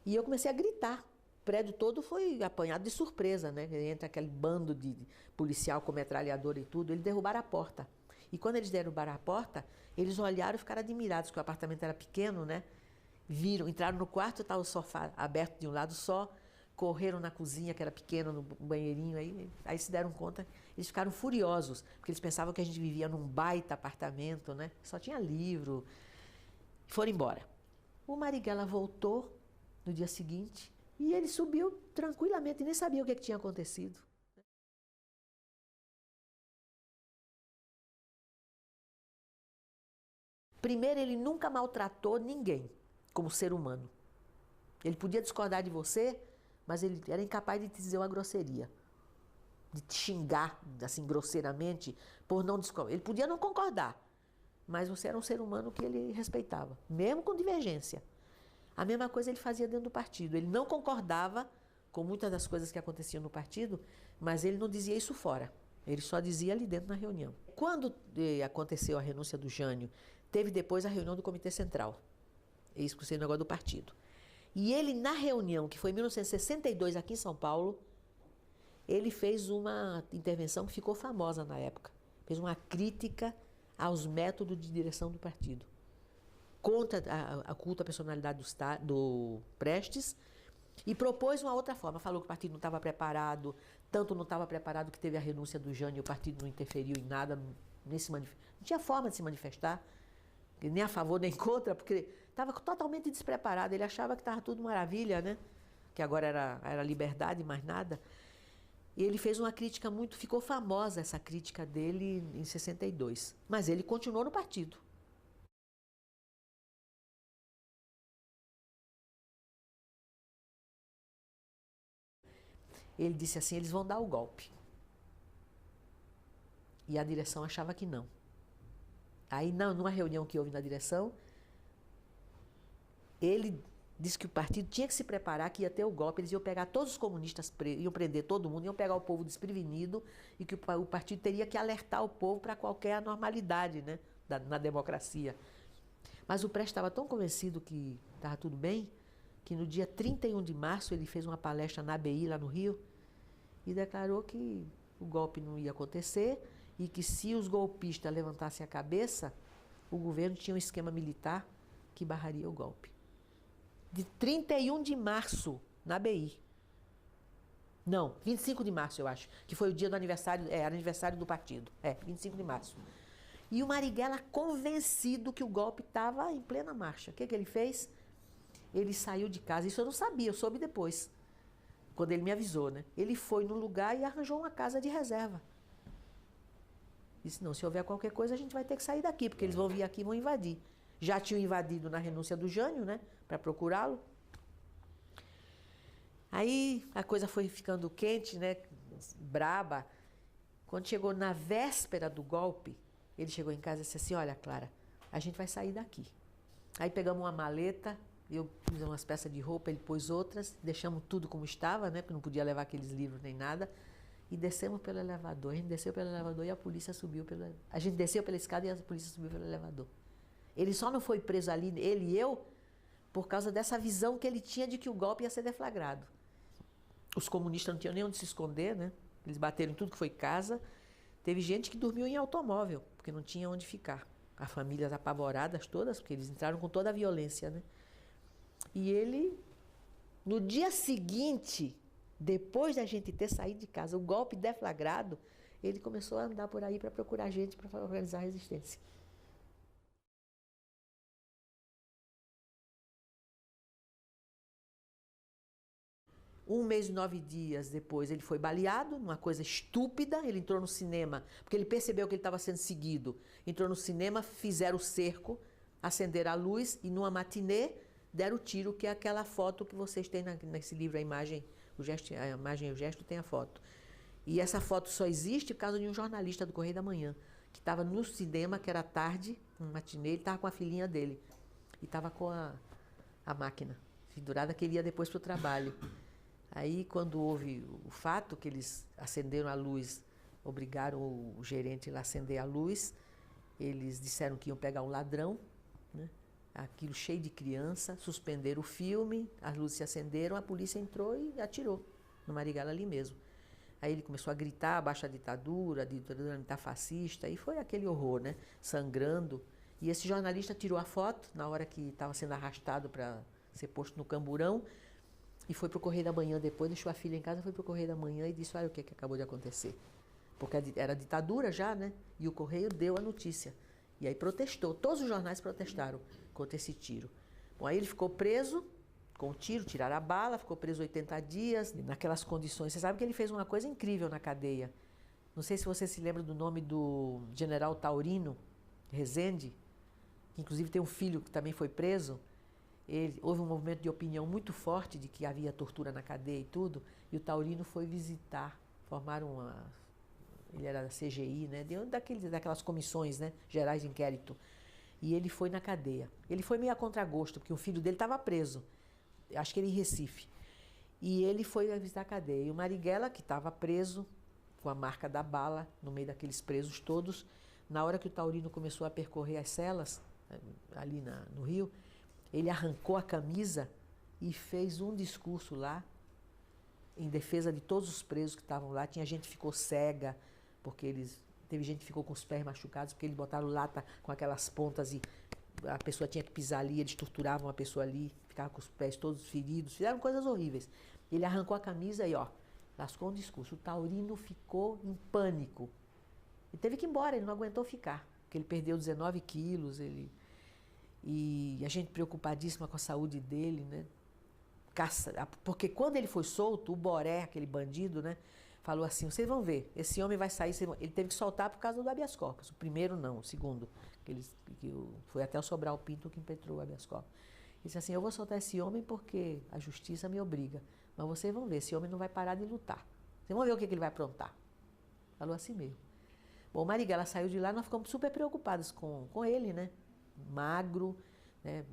S2: E eu comecei a gritar, O prédio todo foi apanhado de surpresa, né? Entre aquele bando de policial com metralhadora e tudo, eles derrubaram a porta. E quando eles derrubaram a porta, eles olharam e ficaram admirados, porque o apartamento era pequeno, né? Viram, entraram no quarto, estava o sofá aberto de um lado só, correram na cozinha, que era pequena, no banheirinho, aí se deram conta, eles ficaram furiosos, porque eles pensavam que a gente vivia num baita apartamento, né? Só tinha livro. Foram embora. O Marighella voltou no dia seguinte e ele subiu tranquilamente, nem sabia o que tinha acontecido. Primeiro, ele nunca maltratou ninguém como ser humano. Ele podia discordar de você, mas ele era incapaz de te dizer uma grosseria, de te xingar assim grosseiramente por não discordar. Ele podia não concordar, mas você era um ser humano que ele respeitava, mesmo com divergência. A mesma coisa ele fazia dentro do partido. Ele não concordava com muitas das coisas que aconteciam no partido, mas ele não dizia isso fora. Ele só dizia ali dentro na reunião. Quando aconteceu a renúncia do Jânio, teve depois a reunião do Comitê Central. Isso que eu sei no negócio do partido. E ele, na reunião, que foi em 1962, aqui em São Paulo, ele fez uma intervenção que ficou famosa na época. Fez uma crítica aos métodos de direção do partido. Contra a culto à personalidade do Prestes e propôs uma outra forma. Falou que o partido não estava preparado, tanto não estava preparado que teve a renúncia do Jânio e o partido não interferiu em nada, não tinha forma de se manifestar, nem a favor nem contra, porque estava totalmente despreparado. Ele achava que estava tudo maravilha, né? Que agora era liberdade, mais nada. E ele fez uma crítica ficou famosa essa crítica dele em 62. Mas ele continuou no partido. Ele disse assim, eles vão dar o golpe. E a direção achava que não. Aí, numa reunião que houve na direção, ele disse que o partido tinha que se preparar, que ia ter o golpe, eles iam pegar todos os comunistas, iam prender todo mundo, iam pegar o povo desprevenido e que o partido teria que alertar o povo para qualquer anormalidade, né, na democracia. Mas o Prestes estava tão convencido que estava tudo bem, que no dia 31 de março ele fez uma palestra na ABI, lá no Rio, e declarou que o golpe não ia acontecer e que se os golpistas levantassem a cabeça, o governo tinha um esquema militar que barraria o golpe. De 31 de março, na ABI. Não, 25 de março, eu acho, que foi o dia do aniversário, aniversário do partido. 25 de março. E o Marighella convencido que o golpe estava em plena marcha. O que ele fez? Ele saiu de casa, isso eu não sabia, eu soube depois, quando ele me avisou, né? Ele foi no lugar e arranjou uma casa de reserva. Disse, não, se houver qualquer coisa, a gente vai ter que sair daqui, porque eles vão vir aqui e vão invadir. Já tinham invadido na renúncia do Jânio, né? Para procurá-lo. Aí a coisa foi ficando quente, né? Braba. Quando chegou na véspera do golpe, ele chegou em casa e disse assim, olha, Clara, a gente vai sair daqui. Aí pegamos uma maleta, eu pus umas peças de roupa, ele pôs outras, deixamos tudo como estava, né? Porque não podia levar aqueles livros nem nada. E descemos pelo elevador. A gente desceu pelo elevador e a polícia subiu pelo... A gente desceu pela escada e a polícia subiu pelo elevador. Ele só não foi preso ali, ele e eu, por causa dessa visão que ele tinha de que o golpe ia ser deflagrado. Os comunistas não tinham nem onde se esconder, né? Eles bateram em tudo que foi casa. Teve gente que dormiu em automóvel, porque não tinha onde ficar. As famílias apavoradas todas, porque eles entraram com toda a violência, né? E ele, no dia seguinte, depois da gente ter saído de casa, o golpe deflagrado, ele começou a andar por aí para procurar gente para organizar a resistência. Um mês e 9 dias depois, ele foi baleado, uma coisa estúpida. Ele entrou no cinema, porque ele percebeu que ele estava sendo seguido. Entrou no cinema, fizeram o cerco, acenderam a luz e numa matinê deram o tiro, que é aquela foto que vocês têm nesse livro, a imagem e o gesto tem a foto. E essa foto só existe por causa de um jornalista do Correio da Manhã, que estava no cinema, que era tarde, um matinê, ele estava com a filhinha dele. E estava com a máquina pendurada, que ele ia depois para o trabalho. Aí, quando houve o fato, que eles acenderam a luz, obrigaram o gerente lá a acender a luz, eles disseram que iam pegar um ladrão, né? aquilo cheio de criança, suspenderam o filme, as luzes se acenderam, a polícia entrou e atirou no Marighella ali mesmo. Aí ele começou a gritar, abaixo a ditadura está fascista, e foi aquele horror, né? Sangrando. E esse jornalista tirou a foto na hora que estava sendo arrastado para ser posto no camburão e foi para o Correio da Manhã depois, deixou a filha em casa, foi para o Correio da Manhã e disse, olha o que acabou de acontecer. Porque era ditadura já, né? E o Correio deu a notícia. E aí protestou, todos os jornais protestaram contra esse tiro. Bom, aí ele ficou preso com o tiro, tiraram a bala, ficou preso 80 dias, naquelas condições. Você sabe que ele fez uma coisa incrível na cadeia. Não sei se você se lembra do nome do general Taurino Rezende, que inclusive tem um filho que também foi preso. Houve um movimento de opinião muito forte de que havia tortura na cadeia e tudo, e o Taurino foi visitar, formaram ele era da CGI, né, daquelas comissões, né, gerais de inquérito, e ele foi na cadeia. Ele foi meio a contragosto, porque o filho dele estava preso, acho que ele em Recife, e ele foi visitar a cadeia. E o Marighella, que estava preso, com a marca da bala, no meio daqueles presos todos, na hora que o Taurino começou a percorrer as celas, ali no Rio, ele arrancou a camisa e fez um discurso lá, em defesa de todos os presos que estavam lá. Tinha gente que ficou cega, porque teve gente que ficou com os pés machucados, porque eles botaram lata com aquelas pontas e a pessoa tinha que pisar ali, eles torturavam a pessoa ali, ficava com os pés todos feridos, fizeram coisas horríveis. Ele arrancou a camisa e, lascou um discurso. O Taurino ficou em pânico. E teve que ir embora, ele não aguentou ficar, porque ele perdeu 19 quilos, e a gente preocupadíssima com a saúde dele, né? Porque quando ele foi solto, o Boré, aquele bandido, né, falou assim, vocês vão ver, esse homem vai sair, ele teve que soltar por causa do habeas corpus, o primeiro não, o segundo, foi até o Sobral Pinto que impetrou o habeas corpus. Ele disse assim, eu vou soltar esse homem porque a justiça me obriga, mas vocês vão ver, esse homem não vai parar de lutar, vocês vão ver o que ele vai aprontar. Falou assim mesmo. Bom, o Marighella saiu de lá, nós ficamos super preocupados com ele, né, magro, né,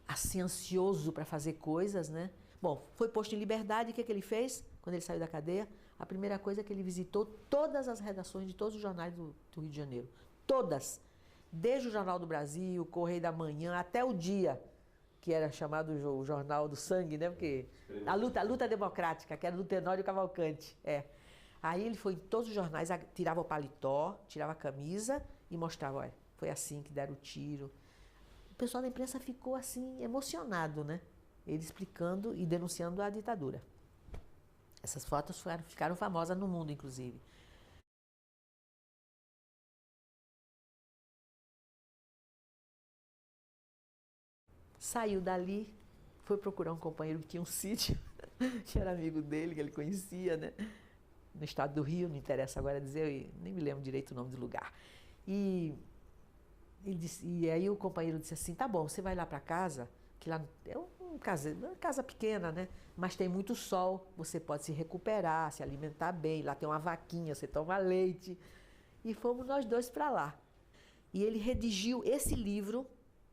S2: assim, ansioso para fazer coisas, né? Bom, foi posto em liberdade, o que ele fez quando ele saiu da cadeia? A primeira coisa é que ele visitou todas as redações de todos os jornais do Rio de Janeiro. Todas. Desde o Jornal do Brasil, o Correio da Manhã, até o Dia, que era chamado o Jornal do Sangue, né? Porque a luta democrática, que era do Tenório Cavalcante. Aí ele foi em todos os jornais, tirava o paletó, tirava a camisa e mostrava, olha, foi assim que deram o tiro. O pessoal da imprensa ficou assim, emocionado, né? Ele explicando e denunciando a ditadura. Essas fotos ficaram famosas no mundo, inclusive. Saiu dali, foi procurar um companheiro que tinha um sítio, que era amigo dele, que ele conhecia, né? No estado do Rio, não interessa agora dizer, eu nem me lembro direito o nome do lugar. E aí o companheiro disse assim, tá bom, você vai lá para casa, que lá é uma casa pequena, né? Mas tem muito sol, você pode se recuperar, se alimentar bem, lá tem uma vaquinha, você toma leite. E fomos nós dois para lá. E ele redigiu esse livro,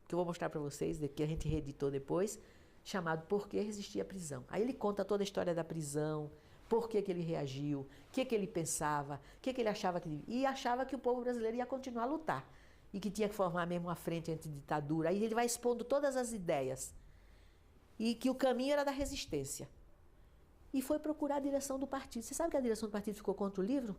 S2: que eu vou mostrar para vocês, que a gente reeditou depois, chamado Por que Resistir à Prisão. Aí ele conta toda a história da prisão, por que ele reagiu, o que ele pensava, o que ele achava e achava que o povo brasileiro ia continuar a lutar. E que tinha que formar mesmo uma frente antiditadura. Aí ele vai expondo todas as ideias. E que o caminho era da resistência. E foi procurar a direção do partido. Você sabe que a direção do partido ficou contra o livro?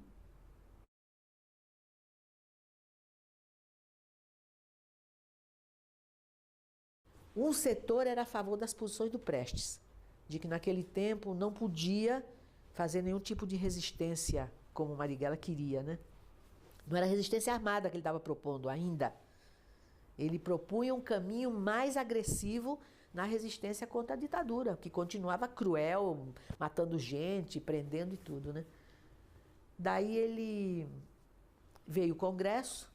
S2: Um setor era a favor das posições do Prestes, de que naquele tempo não podia fazer nenhum tipo de resistência como Marighella queria, né? Não era resistência armada que ele estava propondo ainda. Ele propunha um caminho mais agressivo na resistência contra a ditadura, que continuava cruel, matando gente, prendendo e tudo, né? Daí ele veio o Congresso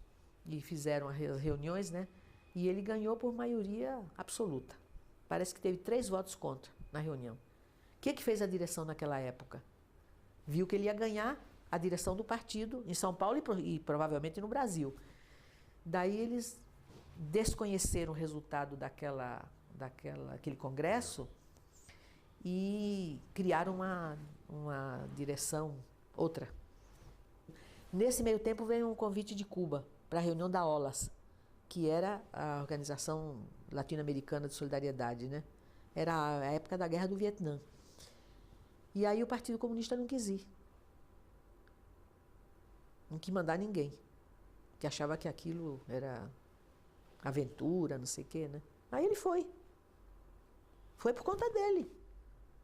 S2: e fizeram as reuniões, né? E ele ganhou por maioria absoluta. Parece que teve 3 votos contra na reunião. O que fez a direção naquela época? Viu que ele ia ganhar a direção do partido em São Paulo e provavelmente no Brasil. Daí eles desconheceram o resultado daquele congresso e criaram uma direção outra. Nesse meio tempo veio um convite de Cuba para a reunião da OLAS, que era a Organização
S6: latino-americana de solidariedade, né? Era a época da Guerra do Vietnã. E aí o Partido Comunista não quis ir. Não quis mandar ninguém. Que achava que aquilo era aventura, não sei o quê, né? Aí ele foi. Foi por conta dele.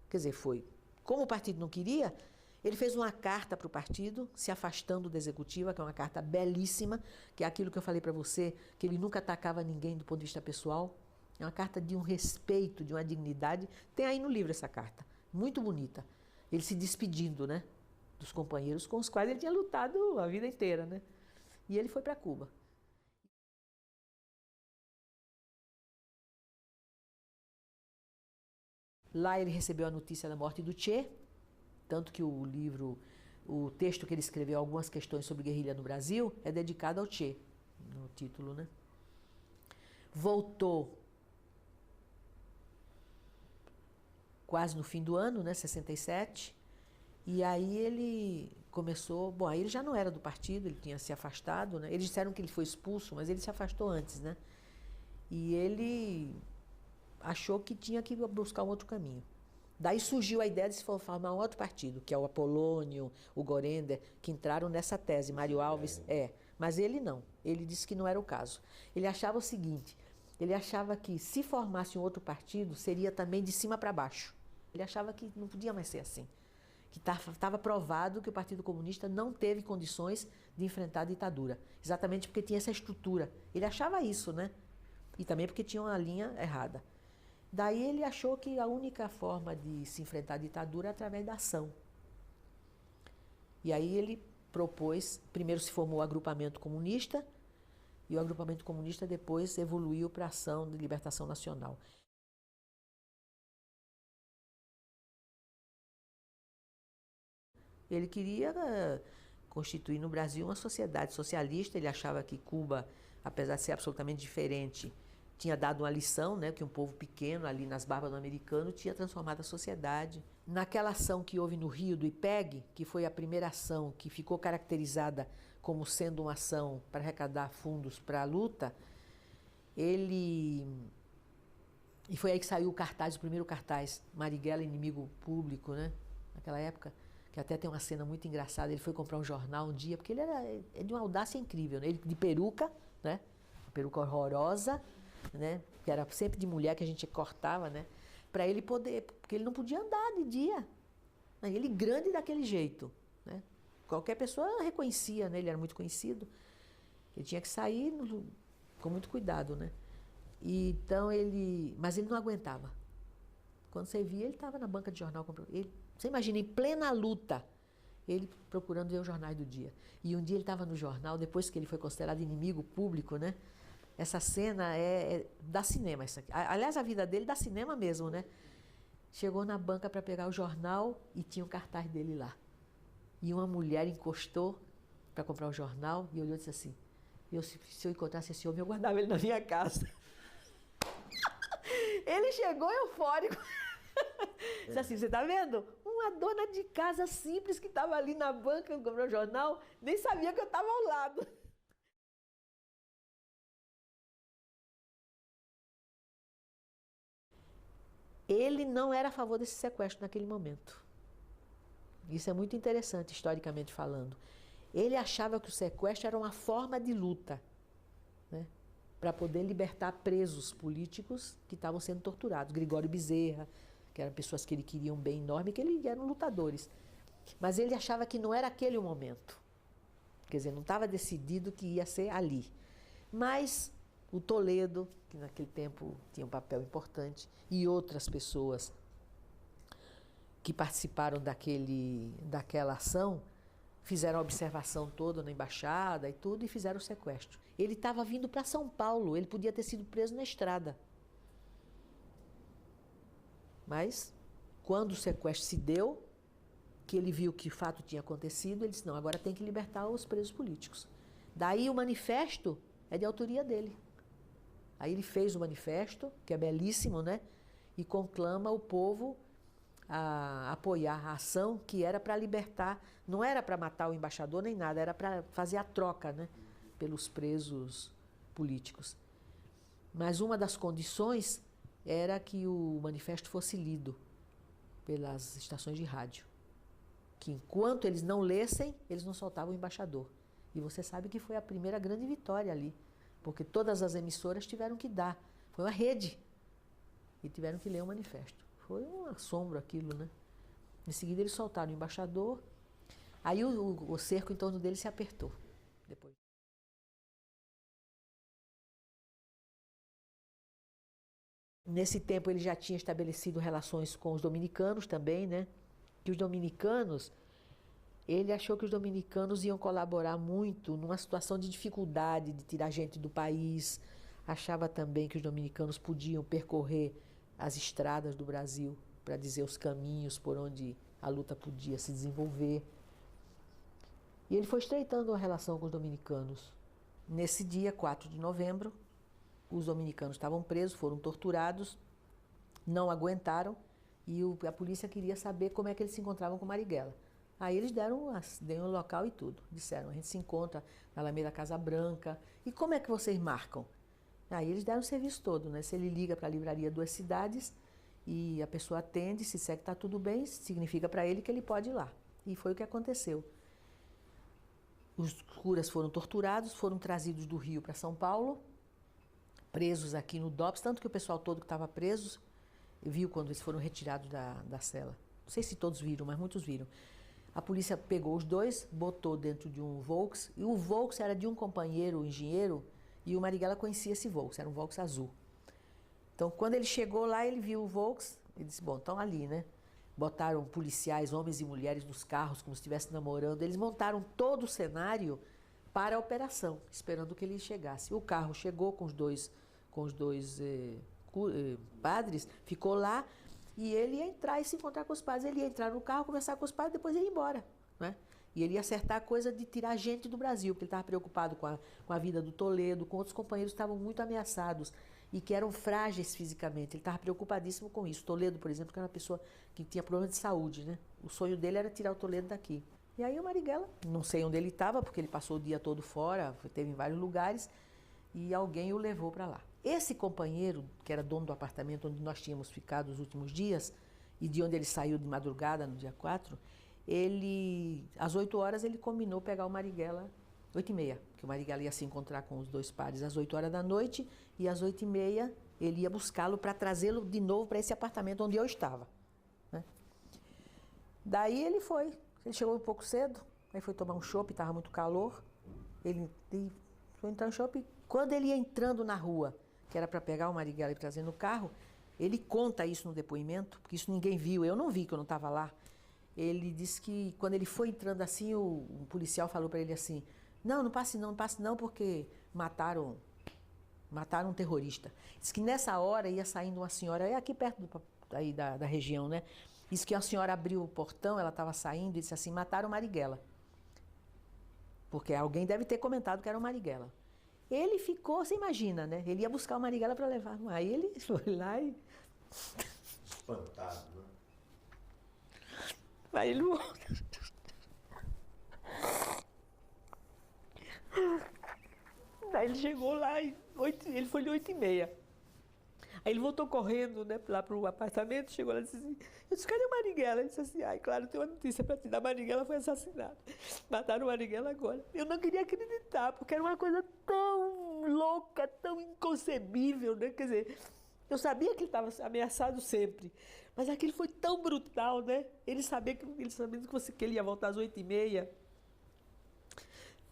S6: Quer dizer, foi. Como o partido não queria, ele fez uma carta para o partido, se afastando da executiva, que é uma carta belíssima, que é aquilo que eu falei para você, que ele nunca atacava ninguém do ponto de vista pessoal. É uma carta de um respeito, de uma dignidade. Tem aí no livro essa carta, muito bonita. Ele se despedindo, né, dos companheiros com os quais ele tinha lutado a vida inteira, né? E ele foi para Cuba. Lá ele recebeu a notícia da morte do Che, tanto que o livro, o texto que ele escreveu, algumas questões sobre guerrilha no Brasil, é dedicado ao Che, no título, né? Voltou quase no fim do ano, né, 67, e aí ele começou, bom, aí ele já não era do partido, ele tinha se afastado, né? Eles disseram que ele foi expulso, mas ele se afastou antes, né? E ele achou que tinha que buscar um outro caminho. Daí surgiu a ideia de se formar um outro partido, que é o Apolônio, o Gorender, que entraram nessa tese. Mário Alves, mas ele não. Ele disse que não era o caso. Ele achava o seguinte, ele achava que se formasse um outro partido, seria também de cima para baixo. Ele achava que não podia mais ser assim. Que estava provado que o Partido Comunista não teve condições de enfrentar a ditadura. Exatamente porque tinha essa estrutura. Ele achava isso, né? E também porque tinha uma linha errada. Daí ele achou que a única forma de se enfrentar a ditadura é através da ação. E aí ele propôs, primeiro se formou o agrupamento comunista, e o agrupamento comunista depois evoluiu para a ação de libertação nacional. Ele queria constituir no Brasil uma sociedade socialista, ele achava que Cuba, apesar de ser absolutamente diferente, tinha dado uma lição, né, que um povo pequeno ali nas barbas do americano tinha transformado a sociedade. Naquela ação que houve no Rio do IPEG, que foi a primeira ação que ficou caracterizada como sendo uma ação para arrecadar fundos para a luta, e foi aí que saiu o cartaz, o primeiro cartaz, Marighella, inimigo público, né, naquela época, que até tem uma cena muito engraçada, ele foi comprar um jornal um dia, porque ele é de uma audácia incrível, né, ele de peruca, né, uma peruca horrorosa, né, que era sempre de mulher que a gente cortava, né, para ele poder, porque ele não podia andar de dia. Ele grande daquele jeito, né? Qualquer pessoa reconhecia, né, ele era muito conhecido. Ele tinha que sair com muito cuidado, né? E, então mas ele não aguentava. Quando você via, ele estava na banca de jornal. Você imagina, em plena luta, ele procurando ver os jornais do dia. E um dia ele estava no jornal, depois que ele foi considerado inimigo público, né? Essa cena da cinema. Essa aqui. Aliás, a vida dele dá cinema mesmo, né? Chegou na banca para pegar o jornal e tinha um cartaz dele lá. E uma mulher encostou para comprar o jornal e olhou e disse assim, se eu encontrasse esse homem, eu guardava ele na minha casa. Ele chegou eufórico. Disse assim, você está vendo? Uma dona de casa simples que estava ali na banca comprando o jornal, nem sabia que eu estava ao lado. Ele não era a favor desse sequestro naquele momento. Isso é muito interessante, historicamente falando. Ele achava que o sequestro era uma forma de luta, né, para poder libertar presos políticos que estavam sendo torturados. Gregório Bezerra, que eram pessoas que ele queria um bem enorme, que eram lutadores. Mas ele achava que não era aquele o momento. Quer dizer, não estava decidido que ia ser ali. Mas o Toledo, que naquele tempo tinha um papel importante, e outras pessoas que participaram daquela ação, fizeram a observação toda na embaixada e tudo, e fizeram o sequestro. Ele estava vindo para São Paulo, ele podia ter sido preso na estrada. Mas, quando o sequestro se deu, que ele viu que o fato tinha acontecido, ele disse, não, agora tem que libertar os presos políticos. Daí o manifesto é de autoria dele. Aí ele fez o manifesto, que é belíssimo, né? E conclama o povo a apoiar a ação que era para libertar, não era para matar o embaixador nem nada, era para fazer a troca, né, pelos presos políticos. Mas uma das condições era que o manifesto fosse lido pelas estações de rádio. Que enquanto eles não lessem, eles não soltavam o embaixador. E você sabe que foi a primeira grande vitória ali, porque todas as emissoras tiveram que dar. Foi uma rede. E tiveram que ler o manifesto. Foi um assombro aquilo, né? Em seguida eles soltaram o embaixador. Aí o cerco em torno dele se apertou. Depois. Nesse tempo ele já tinha estabelecido relações com os dominicanos também, né? Que os dominicanos, ele achou que os dominicanos iam colaborar muito numa situação de dificuldade de tirar gente do país. Achava também que os dominicanos podiam percorrer as estradas do Brasil para dizer os caminhos por onde a luta podia se desenvolver. E ele foi estreitando a relação com os dominicanos. Nesse dia, 4 de novembro, os dominicanos estavam presos, foram torturados, não aguentaram e a polícia queria saber como é que eles se encontravam com Marighella. Aí eles deram o local e tudo. Disseram, a gente se encontra na Alameda Casa Branca. E como é que vocês marcam? Aí eles deram o serviço todo, né? Se ele liga para a livraria Duas Cidades e a pessoa atende, se disser que está tudo bem, significa para ele que ele pode ir lá. E foi o que aconteceu. Os curas foram torturados, foram trazidos do Rio para São Paulo, presos aqui no DOPS, tanto que o pessoal todo que estava preso viu quando eles foram retirados da cela. Não sei se todos viram, mas muitos viram. A polícia pegou os dois, botou dentro de um Volks, e o Volks era de um companheiro, engenheiro, e o Marighella conhecia esse Volks, era um Volks azul. Então, quando ele chegou lá, ele viu o Volks, ele disse, bom, estão ali, né? Botaram policiais, homens e mulheres nos carros, como se estivessem namorando. Eles montaram todo o cenário para a operação, esperando que ele chegasse. O carro chegou com os dois padres, ficou lá, e ele ia entrar e se encontrar com os padres. Ele ia entrar no carro, conversar com os padres, depois ia embora, né? E ele ia acertar a coisa de tirar gente do Brasil, porque ele estava preocupado com a vida do Toledo, com outros companheiros que estavam muito ameaçados e que eram frágeis fisicamente. Ele estava preocupadíssimo com isso. Toledo, por exemplo, que era uma pessoa que tinha problema de saúde, né? O sonho dele era tirar o Toledo daqui. E aí o Marighella, não sei onde ele estava, porque ele passou o dia todo fora, esteve em vários lugares, e alguém o levou para lá. Esse companheiro, que era dono do apartamento onde nós tínhamos ficado os últimos dias, e de onde ele saiu de madrugada, no dia 4, às 8 horas, ele combinou pegar o Marighella, 8h30, que o Marighella ia se encontrar com os dois pares às 8 horas da noite, e às 8h30 ele ia buscá-lo para trazê-lo de novo para esse apartamento onde eu estava, né? Daí ele chegou um pouco cedo, aí foi tomar um chopp, estava muito calor, ele foi entrar no shopping. Quando ele ia entrando na rua, que era para pegar o Marighella e trazer no carro, ele conta isso no depoimento, porque isso ninguém viu, eu não vi, que eu não estava lá. Ele disse que quando ele foi entrando assim, o policial falou para ele assim, não passe não, porque mataram um terrorista. Diz que nessa hora ia saindo uma senhora, é aqui perto aí da região, né? Diz que a senhora abriu o portão, ela estava saindo e disse assim, mataram o Marighella. Porque alguém deve ter comentado que era o Marighella. Ele ficou, você imagina, né? Ele ia buscar o Marighella para levar. Aí ele foi lá e...
S3: Espantado, né?
S6: Aí ele... Aí ele chegou lá, ele foi de 8h30. Aí ele voltou correndo, né, lá para o apartamento, chegou lá e disse assim, eu disse, cadê o Marighella? Ele disse assim, claro, tem uma notícia para te dar, Marighella foi assassinado. Mataram o Marighella agora. Eu não queria acreditar, porque era uma coisa tão louca, tão inconcebível, né? Quer dizer, eu sabia que ele estava ameaçado sempre, mas aquilo foi tão brutal, né? Ele sabendo que ele ia voltar às 8h30.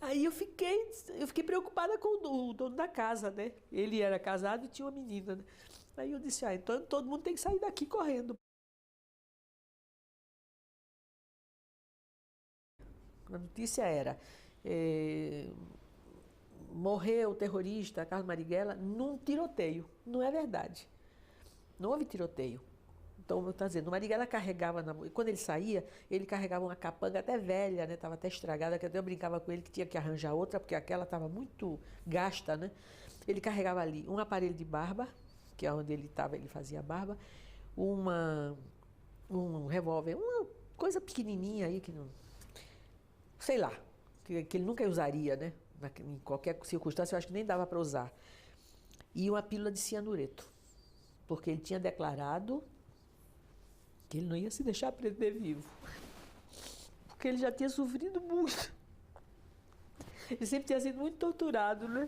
S6: Aí eu fiquei preocupada com o dono da casa, né? Ele era casado e tinha uma menina, né? Aí eu disse, então todo mundo tem que sair daqui correndo. A notícia era, morreu o terrorista Carlos Marighella num tiroteio. Não é verdade. Não houve tiroteio. Então, eu estou dizendo, o Marighella carregava, quando ele saía, ele carregava uma capanga até velha, né? Estava até estragada, que até eu brincava com ele que tinha que arranjar outra, porque aquela estava muito gasta, né? Ele carregava ali um aparelho de barba, que é onde ele estava, ele fazia barba, um revólver, uma coisa pequenininha aí, que não... Sei lá, que ele nunca usaria, né? Em qualquer circunstância, eu acho que nem dava para usar. e uma pílula de cianureto, porque ele tinha declarado que ele não ia se deixar prender vivo, porque ele já tinha sofrido muito. Ele sempre tinha sido muito torturado, né?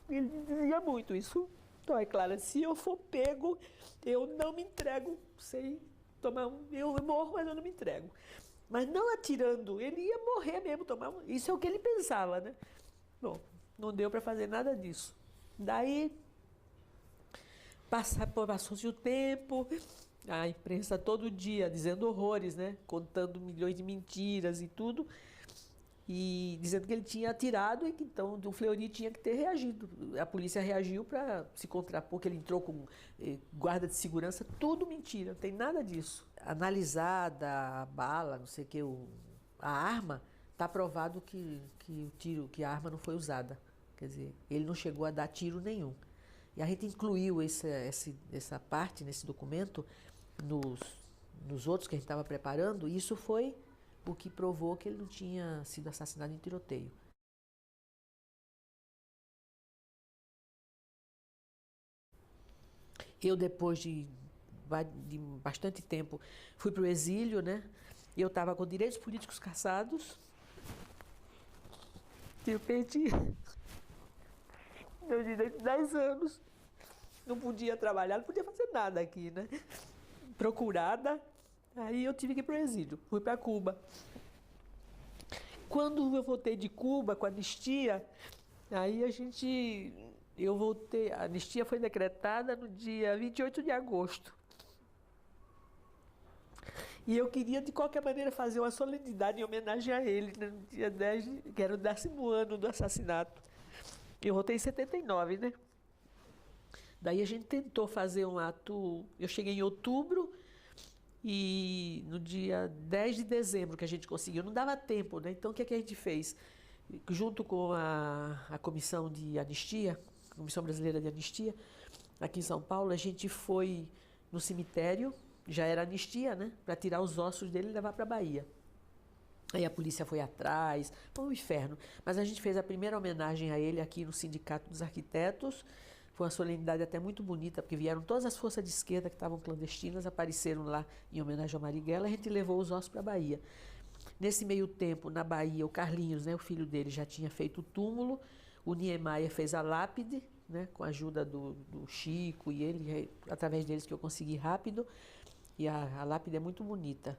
S6: Ele dizia muito isso. Então, é claro, se eu for pego, eu não me entrego, sei tomar eu morro, mas eu não me entrego. Mas não atirando, ele ia morrer mesmo, isso é o que ele pensava, né? Bom, não deu para fazer nada disso. Daí, passou-se o tempo, a imprensa todo dia dizendo horrores, né? Contando milhões de mentiras e tudo, e dizendo que ele tinha atirado e que então o Fleury tinha que ter reagido. A polícia reagiu para se contrapor, que ele entrou com guarda de segurança, tudo mentira, não tem nada disso. Analisada a bala, não sei o que, a arma, está provado que a arma não foi usada. Quer dizer, ele não chegou a dar tiro nenhum. E a gente incluiu essa parte nesse documento nos outros que a gente estava preparando, e isso foi o que provou que ele não tinha sido assassinado em tiroteio. Eu, depois de bastante tempo, fui para o exílio, né? E eu estava com direitos políticos cassados. Eu perdi meus direitos de 10 anos. Não podia trabalhar, não podia fazer nada aqui, né? Procurada. Aí eu tive que ir para o exílio, fui para Cuba. Quando eu voltei de Cuba com a anistia, aí eu voltei, a anistia foi decretada no dia 28 de agosto. E eu queria, de qualquer maneira, fazer uma solenidade em homenagem a ele, né, no dia 10, que era o 10º ano do assassinato. Eu voltei em 79, né? Daí a gente tentou fazer um ato, eu cheguei em outubro, e no dia 10 de dezembro que a gente conseguiu, não dava tempo, né? Então, o que é que a gente fez? Junto com a Comissão de Anistia, a Comissão Brasileira de Anistia, aqui em São Paulo, a gente foi no cemitério, já era anistia, né? Para tirar os ossos dele e levar para a Bahia. Aí a polícia foi atrás, foi um inferno. Mas a gente fez a primeira homenagem a ele aqui no Sindicato dos Arquitetos. Foi uma solenidade até muito bonita, porque vieram todas as forças de esquerda que estavam clandestinas, apareceram lá em homenagem ao Marighella, a gente levou os ossos para a Bahia. Nesse meio tempo, na Bahia, o Carlinhos, né, o filho dele, já tinha feito o túmulo, o Niemeyer fez a lápide, né, com a ajuda do Chico e ele, através deles que eu consegui rápido, e a lápide é muito bonita.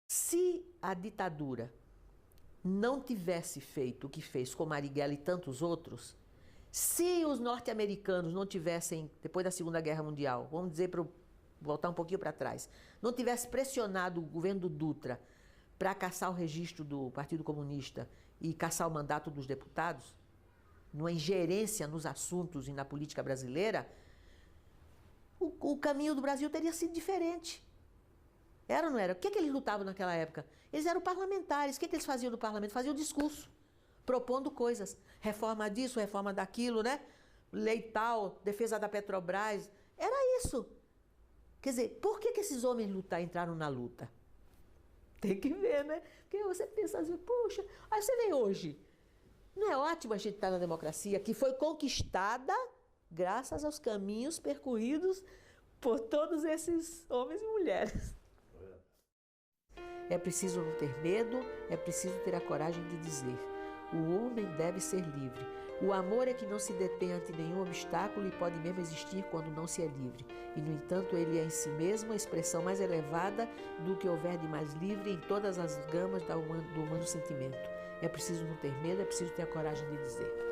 S6: Se a ditadura não tivesse feito o que fez com Marighella e tantos outros, se os norte-americanos não tivessem, depois da Segunda Guerra Mundial, vamos dizer, para voltar um pouquinho para trás, não tivesse pressionado o governo do Dutra para caçar o registro do Partido Comunista e caçar o mandato dos deputados, numa ingerência nos assuntos e na política brasileira, o caminho do Brasil teria sido diferente. Era ou não era? O que eles lutavam naquela época? Eles eram parlamentares. O que eles faziam no parlamento? Faziam discurso, propondo coisas. Reforma disso, reforma daquilo, né? Lei tal, defesa da Petrobras. Era isso. Quer dizer, por que esses homens entraram na luta? Tem que ver, né? Porque você pensa assim, puxa, aí você vê hoje. Não é ótimo a gente estar na democracia que foi conquistada graças aos caminhos percorridos por todos esses homens e mulheres. É preciso não ter medo, é preciso ter a coragem de dizer: o homem deve ser livre. O amor é que não se detém ante nenhum obstáculo e pode mesmo existir quando não se é livre. E, no entanto, ele é em si mesmo a expressão mais elevada do que houver de mais livre em todas as gamas do humano sentimento. É preciso não ter medo, é preciso ter a coragem de dizer.